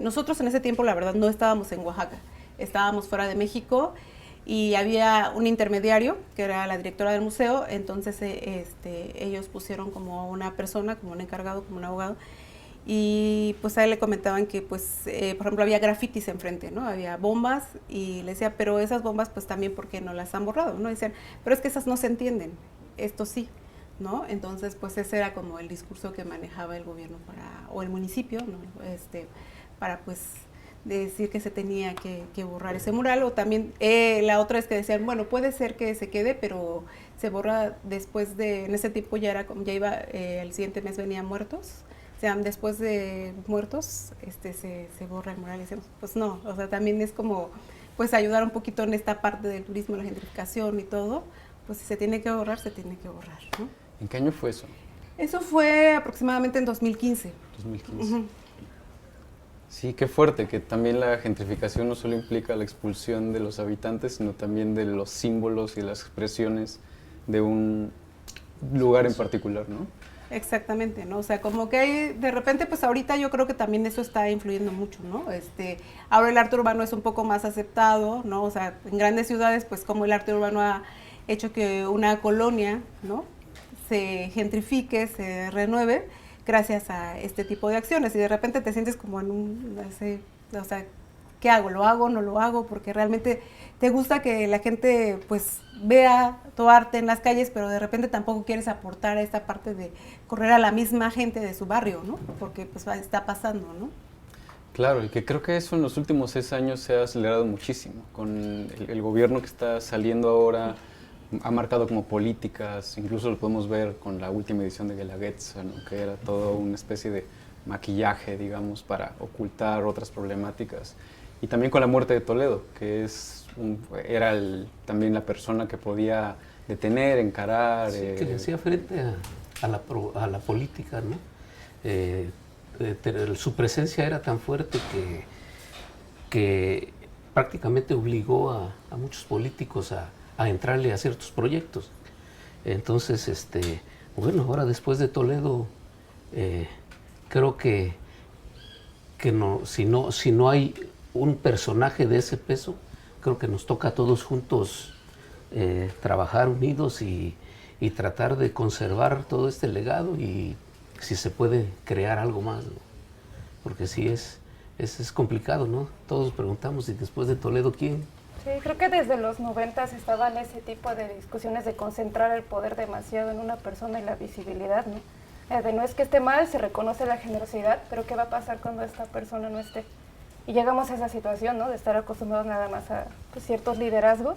nosotros en ese tiempo la verdad no estábamos en Oaxaca, estábamos fuera de México y había un intermediario que era la directora del museo, entonces ellos pusieron como una persona, como un encargado, como un abogado, y pues a él le comentaban que pues por ejemplo había grafitis enfrente, ¿no? Había bombas y le decía, pero esas bombas pues también ¿por qué no las han borrado? ¿No? Decían, pero es que esas no se entienden, esto sí, ¿no? Entonces pues ese era como el discurso que manejaba el gobierno o el municipio, ¿no? Para pues decir que se tenía que borrar ese mural, o también la otra es que decían, bueno, puede ser que se quede, pero se borra después en ese tiempo ya iba, el siguiente mes venían muertos, o sea, después de muertos, se borra el mural, y decimos, pues no, o sea, también es como, pues ayudar un poquito en esta parte del turismo, la gentrificación y todo, pues si se tiene que borrar, se tiene que borrar, ¿no? ¿En qué año fue eso? Eso fue aproximadamente en 2015. 2015. Uh-huh. Sí, qué fuerte, que también la gentrificación no solo implica la expulsión de los habitantes, sino también de los símbolos y las expresiones de un lugar en particular, ¿no? Exactamente, ¿no? O sea, como que hay, de repente, pues ahorita yo creo que también eso está influyendo mucho, ¿no? Ahora el arte urbano es un poco más aceptado, ¿no? O sea, en grandes ciudades, pues como el arte urbano ha hecho que una colonia, ¿no? Se gentrifique, se renueve, gracias a este tipo de acciones, y de repente te sientes como en o sea, ¿qué hago? ¿Lo hago? ¿No lo hago? Porque realmente te gusta que la gente pues vea tu arte en las calles, pero de repente tampoco quieres aportar a esta parte de correr a la misma gente de su barrio, ¿no? Porque pues está pasando, ¿no? Claro, y que creo que eso en los últimos 6 años se ha acelerado muchísimo, con el gobierno que está saliendo ahora, ha marcado como políticas, incluso lo podemos ver con la última edición de Guelaguetza, ¿no? Que era todo una especie de maquillaje, digamos, para ocultar otras problemáticas. Y también con la muerte de Toledo, que era también la persona que podía detener, encarar. Sí, que le hacía frente a la política, ¿no? Su presencia era tan fuerte que prácticamente obligó a muchos políticos a entrarle a ciertos proyectos. Entonces, bueno, ahora después de Toledo, creo que no, si no hay un personaje de ese peso, creo que nos toca a todos juntos trabajar unidos y tratar de conservar todo este legado y si se puede crear algo más, ¿no? Porque sí es complicado, ¿no? Todos preguntamos, ¿y después de Toledo quién? Sí, creo que desde los 90 estaban ese tipo de discusiones de concentrar el poder demasiado en una persona y la visibilidad, ¿no? De no es que esté mal, se reconoce la generosidad, pero ¿qué va a pasar cuando esta persona no esté? Y llegamos a esa situación, ¿no? De estar acostumbrados nada más a pues, ciertos liderazgos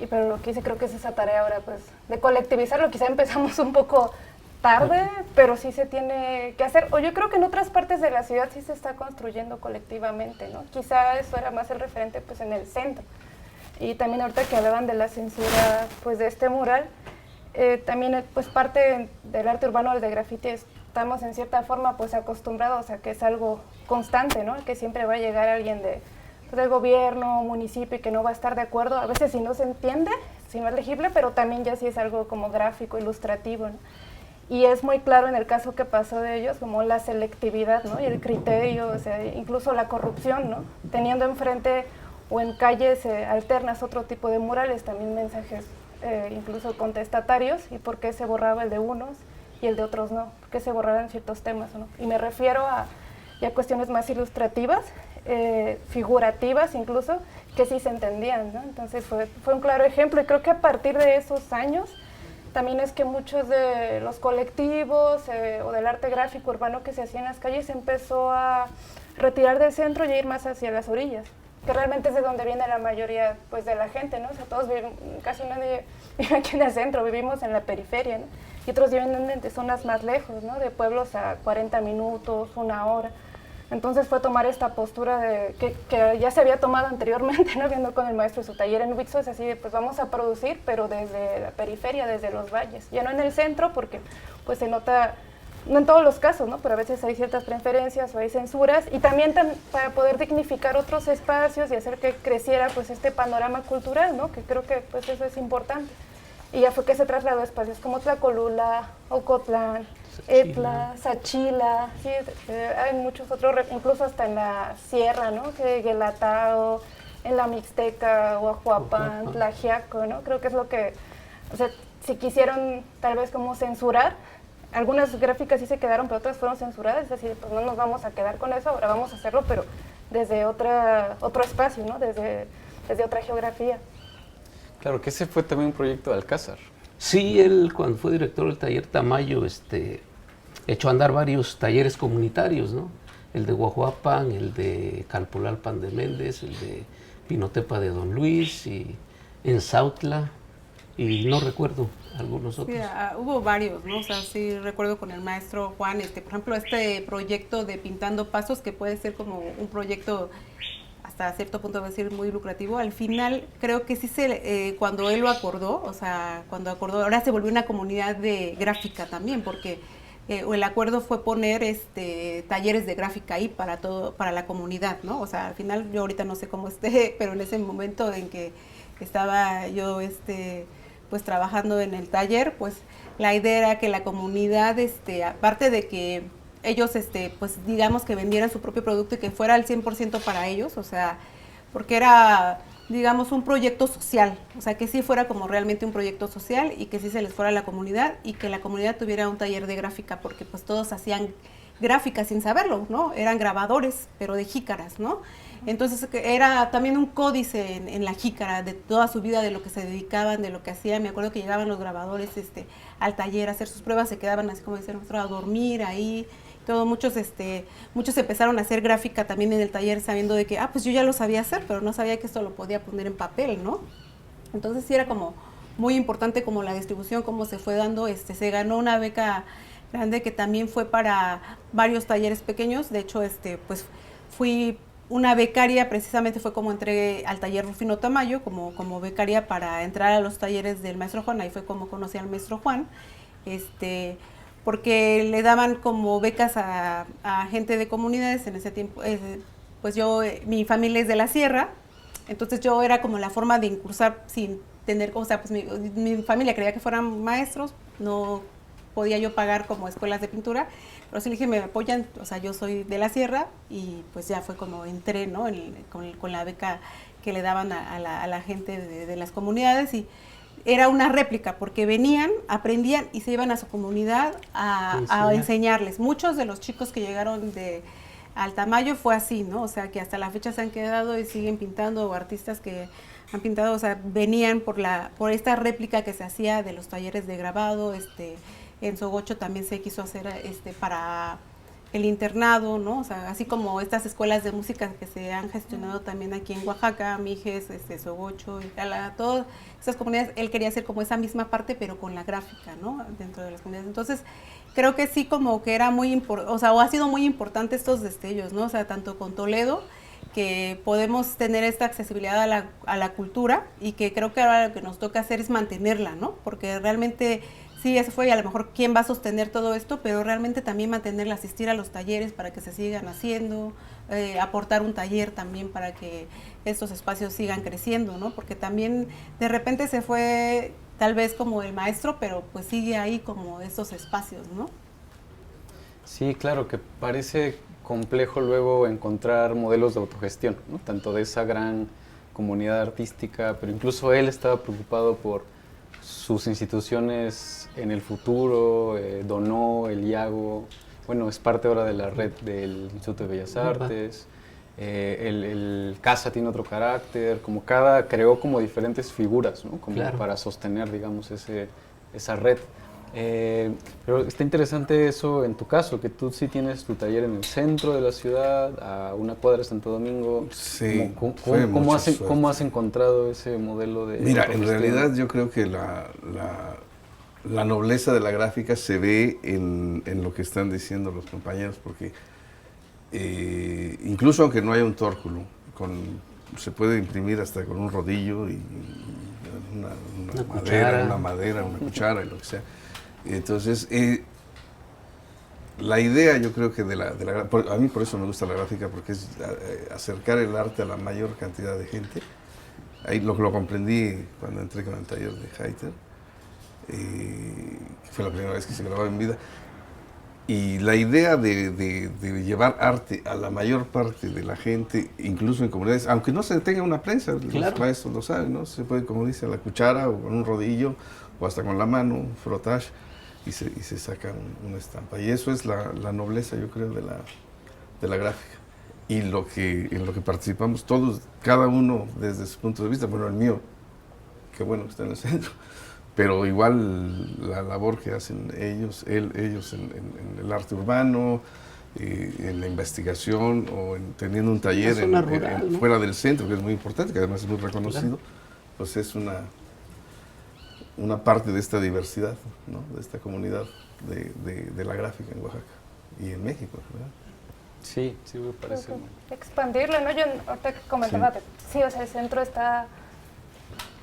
pero lo que hice creo que es esa tarea ahora, pues, de colectivizarlo. Quizá empezamos un poco tarde, pero sí se tiene que hacer. O yo creo que en otras partes de la ciudad sí se está construyendo colectivamente, ¿no? Quizá eso era más el referente, pues, en el centro. Y también ahorita que hablaban de la censura, pues, de este mural, también, pues, parte del arte urbano, el de grafiti, estamos en cierta forma, pues, acostumbrados a que es algo constante, ¿no? Que siempre va a llegar alguien del gobierno, municipio, y que no va a estar de acuerdo, a veces si no se entiende, si no es legible, pero también ya sí es algo como gráfico, ilustrativo, ¿no? Y es muy claro en el caso que pasó de ellos, como la selectividad, ¿no? Y el criterio, o sea, incluso la corrupción, ¿no? Teniendo enfrente o en calles alternas otro tipo de murales, también mensajes incluso contestatarios, y por qué se borraba el de unos y el de otros no, por qué se borraban ciertos temas, ¿no? Y me refiero a ya cuestiones más ilustrativas, figurativas incluso, que sí se entendían, ¿no? Entonces fue un claro ejemplo, y creo que a partir de esos años también es que muchos de los colectivos o del arte gráfico urbano que se hacía en las calles se empezó a retirar del centro y a ir más hacia las orillas, que realmente es de donde viene la mayoría, pues, de la gente, ¿no? O sea, todos viven, casi nadie vive aquí en el centro, vivimos en la periferia, ¿no? Y otros viven de zonas más lejos, ¿no? De pueblos a 40 minutos, 1 hora. Entonces fue tomar esta postura que ya se había tomado anteriormente, ¿no? Viendo con el maestro su taller en Huitzos, es así de, pues, vamos a producir, pero desde la periferia, desde los valles, ya no en el centro, porque pues se nota, no en todos los casos, ¿no? Pero a veces hay ciertas preferencias o hay censuras, y también para poder dignificar otros espacios y hacer que creciera, pues, este panorama cultural, ¿no? Que creo que, pues, eso es importante. Y ya fue que se trasladó a espacios como Tlacolula, Ocotlán, Etla, Sachila, sí, hay muchos otros, incluso hasta en la sierra, ¿no? Que Guelatao, en la Mixteca, Huajuapan, Tlaxiaco, ¿no? Creo que es lo que, o sea, si quisieron tal vez como censurar, algunas gráficas sí se quedaron, pero otras fueron censuradas, es decir, pues no nos vamos a quedar con eso, ahora vamos a hacerlo, pero desde otro espacio, ¿no? Desde otra geografía. Claro, que ese fue también un proyecto de Alcázar. Sí, él cuando fue director del taller Tamayo, echó a andar varios talleres comunitarios, ¿no? El de Guajuapan, el de Calpulalpan de Méndez, el de Pinotepa de Don Luis, y en Sautla, y no recuerdo algunos otros. Sí, hubo varios, ¿no? O sea, sí recuerdo con el maestro Juan, por ejemplo, este proyecto de Pintando Pasos, que puede ser como un proyecto hasta cierto punto va a ser muy lucrativo. Al final creo que sí cuando él lo acordó, o sea, cuando acordó, ahora se volvió una comunidad de gráfica también, porque el acuerdo fue poner talleres de gráfica ahí para la comunidad, ¿no? O sea, al final yo ahorita no sé cómo esté, pero en ese momento en que estaba yo pues trabajando en el taller, pues la idea era que la comunidad, aparte de que ellos, pues digamos que vendieran su propio producto y que fuera al 100% para ellos, o sea, porque era, digamos, un proyecto social, o sea, que sí fuera como realmente un proyecto social y que sí se les fuera a la comunidad y que la comunidad tuviera un taller de gráfica, porque pues todos hacían gráficas sin saberlo, ¿no? Eran grabadores, pero de jícaras, ¿no? Entonces era también un códice en la jícara de toda su vida, de lo que se dedicaban, de lo que hacían. Me acuerdo que llegaban los grabadores al taller a hacer sus pruebas, se quedaban así como decían nosotros, a dormir ahí. Muchos empezaron a hacer gráfica también en el taller sabiendo de que, pues yo ya lo sabía hacer, pero no sabía que esto lo podía poner en papel, ¿no? Entonces sí era como muy importante como la distribución, cómo se fue dando, se ganó una beca grande que también fue para varios talleres pequeños. De hecho, pues fui una becaria, precisamente fue como entré al taller Rufino Tamayo, como becaria para entrar a los talleres del maestro Juan. Ahí fue como conocí al maestro Juan, porque le daban como becas a gente de comunidades. En ese tiempo, pues mi familia es de la sierra, entonces yo era como la forma de incursar sin tener, o sea, pues mi familia creía que fueran maestros, no podía yo pagar como escuelas de pintura, pero sí le dije, me apoyan, o sea, yo soy de la sierra, y pues ya fue como entré, ¿no? Con la beca que le daban a la gente de las comunidades, y era una réplica, porque venían, aprendían y se iban a su comunidad a enseñarles. Muchos de los chicos que llegaron al Tamayo fue así, ¿no? O sea, que hasta la fecha se han quedado y siguen pintando, o artistas que han pintado, o sea, venían por esta réplica que se hacía de los talleres de grabado. En Sogocho también se quiso hacer para el internado, ¿no? O sea, así como estas escuelas de música que se han gestionado también aquí en Oaxaca, Mijes, Sogocho, Ixtala, todas esas comunidades, él quería hacer como esa misma parte, pero con la gráfica, ¿no? Dentro de las comunidades. Entonces, creo que sí como que era muy importante, o sea, o ha sido muy importante estos destellos, ¿no? O sea, tanto con Toledo, que podemos tener esta accesibilidad a la cultura y que creo que ahora lo que nos toca hacer es mantenerla, ¿no? Porque realmente sí, eso fue a lo mejor quién va a sostener todo esto, pero realmente también mantenerla, asistir a los talleres para que se sigan haciendo, aportar un taller también para que estos espacios sigan creciendo, ¿no? Porque también de repente se fue tal vez como el maestro, pero pues sigue ahí como estos espacios, ¿no? Sí, claro, que parece complejo luego encontrar modelos de autogestión, ¿no? Tanto de esa gran comunidad artística, pero incluso él estaba preocupado por sus instituciones en el futuro, donó el IAGO, bueno, es parte ahora de la red del Instituto de Bellas Artes, el CASA tiene otro carácter, como creó como diferentes figuras, ¿no? Como para sostener, digamos, esa red. Pero está interesante eso en tu caso, que tú sí tienes tu taller en el centro de la ciudad, a una cuadra de Santo Domingo. Sí, ¿Cómo has encontrado ese modelo de Mira, en autogestión? realidad yo creo que la nobleza de la gráfica se ve en lo que están diciendo los compañeros, porque incluso aunque no haya un tórculo, se puede imprimir hasta con un rodillo y una madera, una cuchara y lo que sea. Entonces, la idea yo creo que a mí por eso me gusta la gráfica, porque es acercar el arte a la mayor cantidad de gente. Ahí lo comprendí cuando entré con el taller de Heiter, fue la primera vez que se grababa en vida. Y la idea de llevar arte a la mayor parte de la gente, incluso en comunidades, aunque no se tenga una prensa, los maestros lo saben, ¿no? Se puede, como dice, a la cuchara o con un rodillo o hasta con la mano, un frotage, y se saca una estampa. Y eso es la nobleza, yo creo, de la gráfica. Y en lo que participamos todos, cada uno desde su punto de vista, bueno, el mío, qué bueno que está en el centro, pero igual la labor que hacen ellos en el arte urbano, en la investigación o teniendo un taller rural, ¿no? fuera del centro, que es muy importante, que además es muy reconocido, pues es una parte de esta diversidad, ¿no? De esta comunidad de la gráfica en Oaxaca y en México, ¿verdad? Sí, me parece. Expandirlo, ¿no? Yo ahorita que comentaba, sí, o sea, el centro está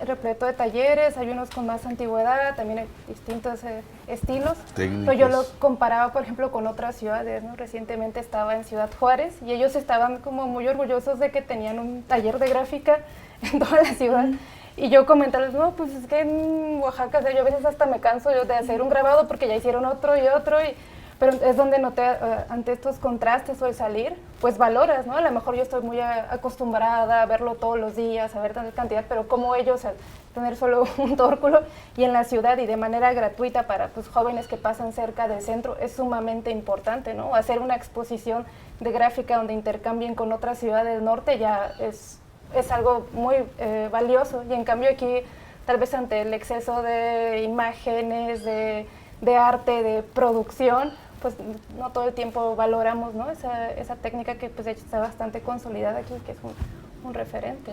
repleto de talleres, hay unos con más antigüedad, también hay distintos estilos. Técnicos. Pero yo lo comparaba, por ejemplo, con otras ciudades, ¿no? Recientemente estaba en Ciudad Juárez y ellos estaban como muy orgullosos de que tenían un taller de gráfica en toda la ciudad. Y yo comentarles, no, pues es que en Oaxaca, o sea, yo a veces hasta me canso yo de hacer un grabado porque ya hicieron otro y otro, pero es donde noté ante estos contrastes o el salir, pues valoras, ¿no? A lo mejor yo estoy muy acostumbrada a verlo todos los días, a ver tanta cantidad, pero como ellos al tener solo un tórculo y en la ciudad y de manera gratuita para pues, jóvenes que pasan cerca del centro es sumamente importante, ¿no? Hacer una exposición de gráfica donde intercambien con otras ciudades del norte ya es algo muy valioso, y en cambio aquí tal vez ante el exceso de imágenes, de arte, de producción, pues no todo el tiempo valoramos, ¿no? esa técnica que pues de hecho está bastante consolidada aquí, que es un referente.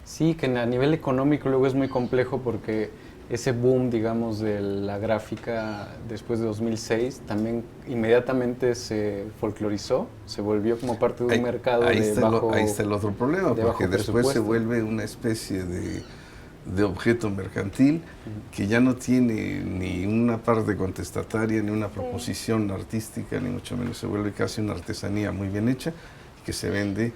Sí, que a nivel económico luego es muy complejo porque ese boom, digamos, de la gráfica después de 2006 también inmediatamente se folclorizó, se volvió como parte de un mercado ahí de ahí está el otro problema, porque después se presupuesto. vuelve una especie de objeto mercantil que ya no tiene ni una parte contestataria, ni una proposición artística, ni mucho menos. Se vuelve casi una artesanía muy bien hecha que se vende.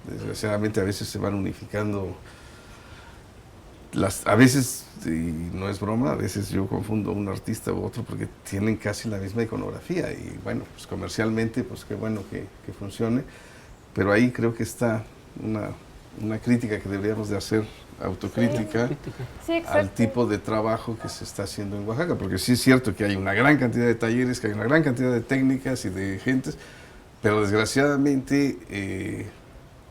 Desgraciadamente a veces se van unificando. A veces, y no es broma, a veces yo confundo un artista u otro porque tienen casi la misma iconografía y bueno, pues comercialmente, pues qué bueno que funcione, pero ahí creo que está una crítica que deberíamos de hacer, autocrítica, Sí, al tipo de trabajo que se está haciendo en Oaxaca, porque sí es cierto que hay una gran cantidad de talleres, que hay una gran cantidad de técnicas y de gentes, pero desgraciadamente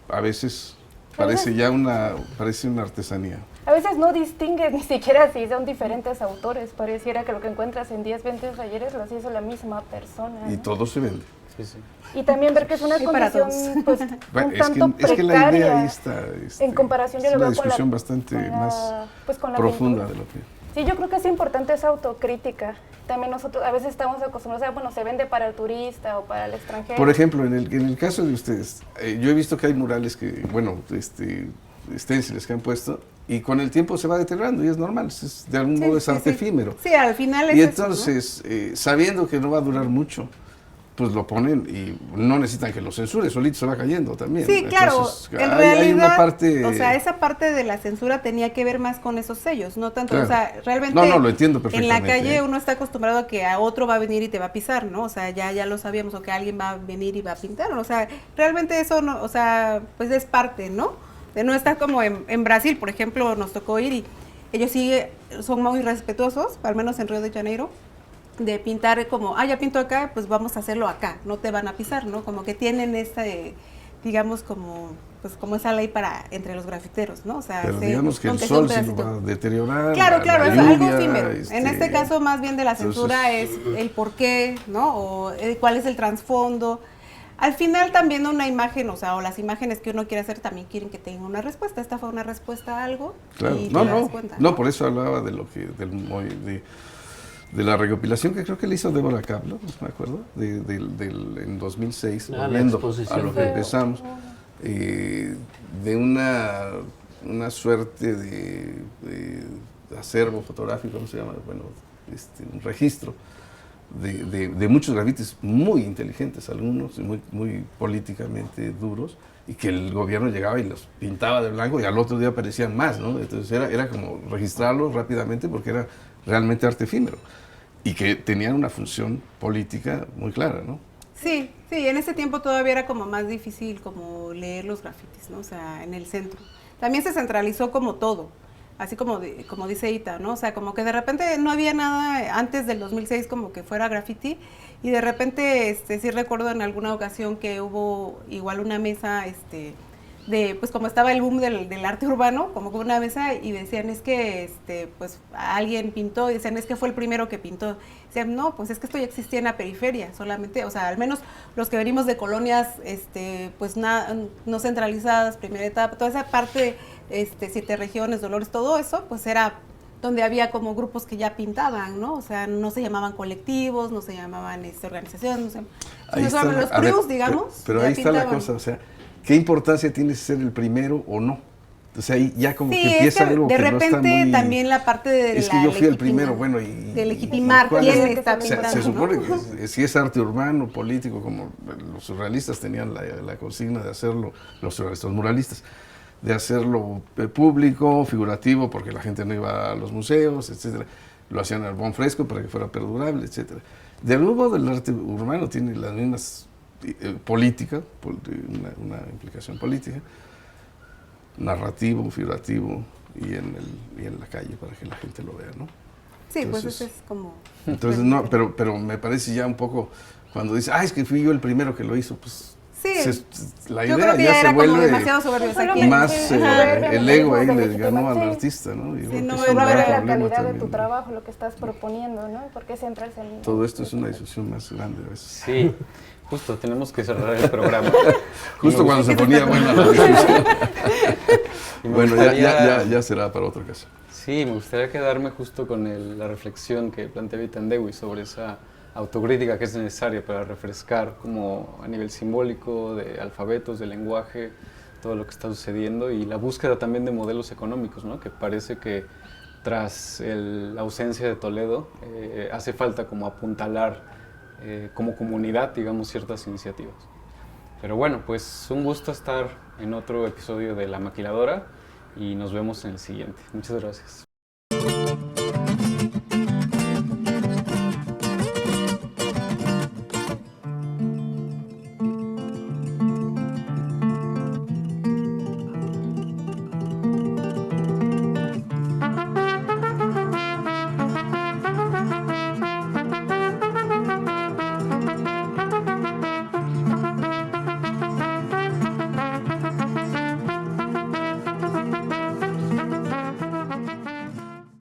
a veces parece una artesanía. a veces no distingues ni siquiera si son diferentes autores. Pareciera que lo que encuentras en 10, 20 talleres los hizo la misma persona, ¿no? Y todo se vende. Sí, sí. Y también ver que es una Sí, para condición pues, Bueno, un tanto es que la idea precaria. ahí está. En comparación, yo es lo una veo con la, discusión bastante con la- más pues, con la profunda pintura. de lo que... Sí, yo creo que es importante esa autocrítica. También nosotros a veces estamos acostumbrados a, bueno, se vende para el turista o para el extranjero. Por ejemplo, en el caso de ustedes, yo he visto que hay murales que, bueno, stencils que han puesto, y con el tiempo se va deteriorando, y es normal, de algún modo es arte efímero. Sí, al final es Y eso, ¿no? entonces, sabiendo que no va a durar mucho, pues lo ponen y no necesitan que lo censure, solito se va cayendo también. Sí, claro, Entonces, en hay realidad, una parte... o sea, esa parte de la censura tenía que ver más con esos sellos, no tanto, Claro. o sea, realmente No, lo entiendo en perfectamente. la calle uno está acostumbrado a que a otro va a venir y te va a pisar, ¿no? O sea, ya lo sabíamos, o que alguien va a venir y va a pintar, o sea, realmente eso no, o sea, pues es parte, ¿no? De no estar como en Brasil, por ejemplo, nos tocó ir y ellos sí son muy respetuosos, al menos en Río de Janeiro, de pintar como, ya pinto acá, pues vamos a hacerlo acá, no te van a pisar, ¿no? Como que tienen digamos, como esa ley para entre los grafiteros, ¿no? O sea, Pero digamos que el aunque sea sol un sí lo pedacito. va a deteriorar. Claro, claro, la es algo lluvia, efímero. En este caso, más bien de la censura entonces, es el por qué, ¿no? O cuál es el trasfondo. Al final también una imagen, o sea, o las imágenes que uno quiere hacer también quieren que tenga una respuesta. Esta fue una respuesta a algo Claro, y te no, das cuenta. no, por eso hablaba de lo que, de la recopilación que creo que le hizo Débora Cablo, no me acuerdo, en 2006, La volviendo a exposición. lo que empezamos, de una suerte de acervo fotográfico, ¿cómo se llama? Bueno, un registro de muchos grafitis muy inteligentes, algunos muy políticamente duros, y que el gobierno llegaba y los pintaba de blanco y al otro día aparecían más, ¿no? Entonces era como registrarlos rápidamente porque era realmente arte efímero y que tenían una función política muy clara, ¿no? Sí, en ese tiempo todavía era como más difícil como leer los grafitis, ¿no? O sea, en el centro. También se centralizó como todo, así como dice Ita, ¿no? O sea, como que de repente no había nada antes del 2006 como que fuera graffiti y de repente sí recuerdo en alguna ocasión que hubo igual una mesa pues como estaba el boom del arte urbano, como con una mesa y decían es que pues alguien pintó y decían es que fue el primero que pintó. Decían, no, pues es que esto ya existía en la periferia, solamente, o sea, al menos los que venimos de colonias pues no centralizadas, primera etapa, toda esa parte, 7 regiones, Dolores, todo eso, pues era donde había como grupos que ya pintaban, ¿no? O sea, no se llamaban colectivos, no se llamaban organizaciones, no se Ahí está, llamaban los crews, digamos. pero ya ahí está la pintaban. cosa, o sea, ¿qué importancia tiene ser el primero o no? O sea, ahí ya como Sí, que empieza es que algo de que repente no está muy... también la parte de Es la que yo fui el legitima- primero, bueno, y... de legitimar ¿cuál quién es? está O sea, pintando, se ¿no? supone que si es arte urbano, político, como los surrealistas tenían la consigna de hacerlo, los surrealistas, los muralistas, de hacerlo público, figurativo, porque la gente no iba a los museos, etcétera. Lo hacían al buen fresco para que fuera perdurable, etcétera. De algún modo el arte urbano tiene las mismas política, una implicación política, narrativo, figurativo y en la calle para que la gente lo vea, ¿no? Sí, Entonces, pues ese es como... Entonces, no, pero me parece ya un poco, cuando dice, es que fui yo el primero que lo hizo, pues Sí, la yo idea creo que ya ya se era como vuelve demasiado soberbios Solo aquí. más Sí, el ego ahí de le ganó al legitimación. artista, ¿no? Y Sí, creo no, que es un Va a ver gran la problema calidad de también, tu ¿no? trabajo, lo que estás proponiendo, ¿no? ¿Por qué centrarse en Todo esto es una discusión más grande a veces. Sí, justo, tenemos que cerrar el programa. Justo Y me cuando se gustaría- ponía buena la discusión. y me Bueno, gustaría- ya será para otra casa. Sí, me gustaría quedarme justo con la reflexión que plantea Vitandewi sobre esa autocrítica que es necesaria para refrescar como a nivel simbólico, de alfabetos, de lenguaje, todo lo que está sucediendo y la búsqueda también de modelos económicos, ¿no? Que parece que tras la ausencia de Toledo hace falta como apuntalar como comunidad, digamos, ciertas iniciativas. Pero bueno, pues un gusto estar en otro episodio de La Maquiladora y nos vemos en el siguiente. Muchas gracias.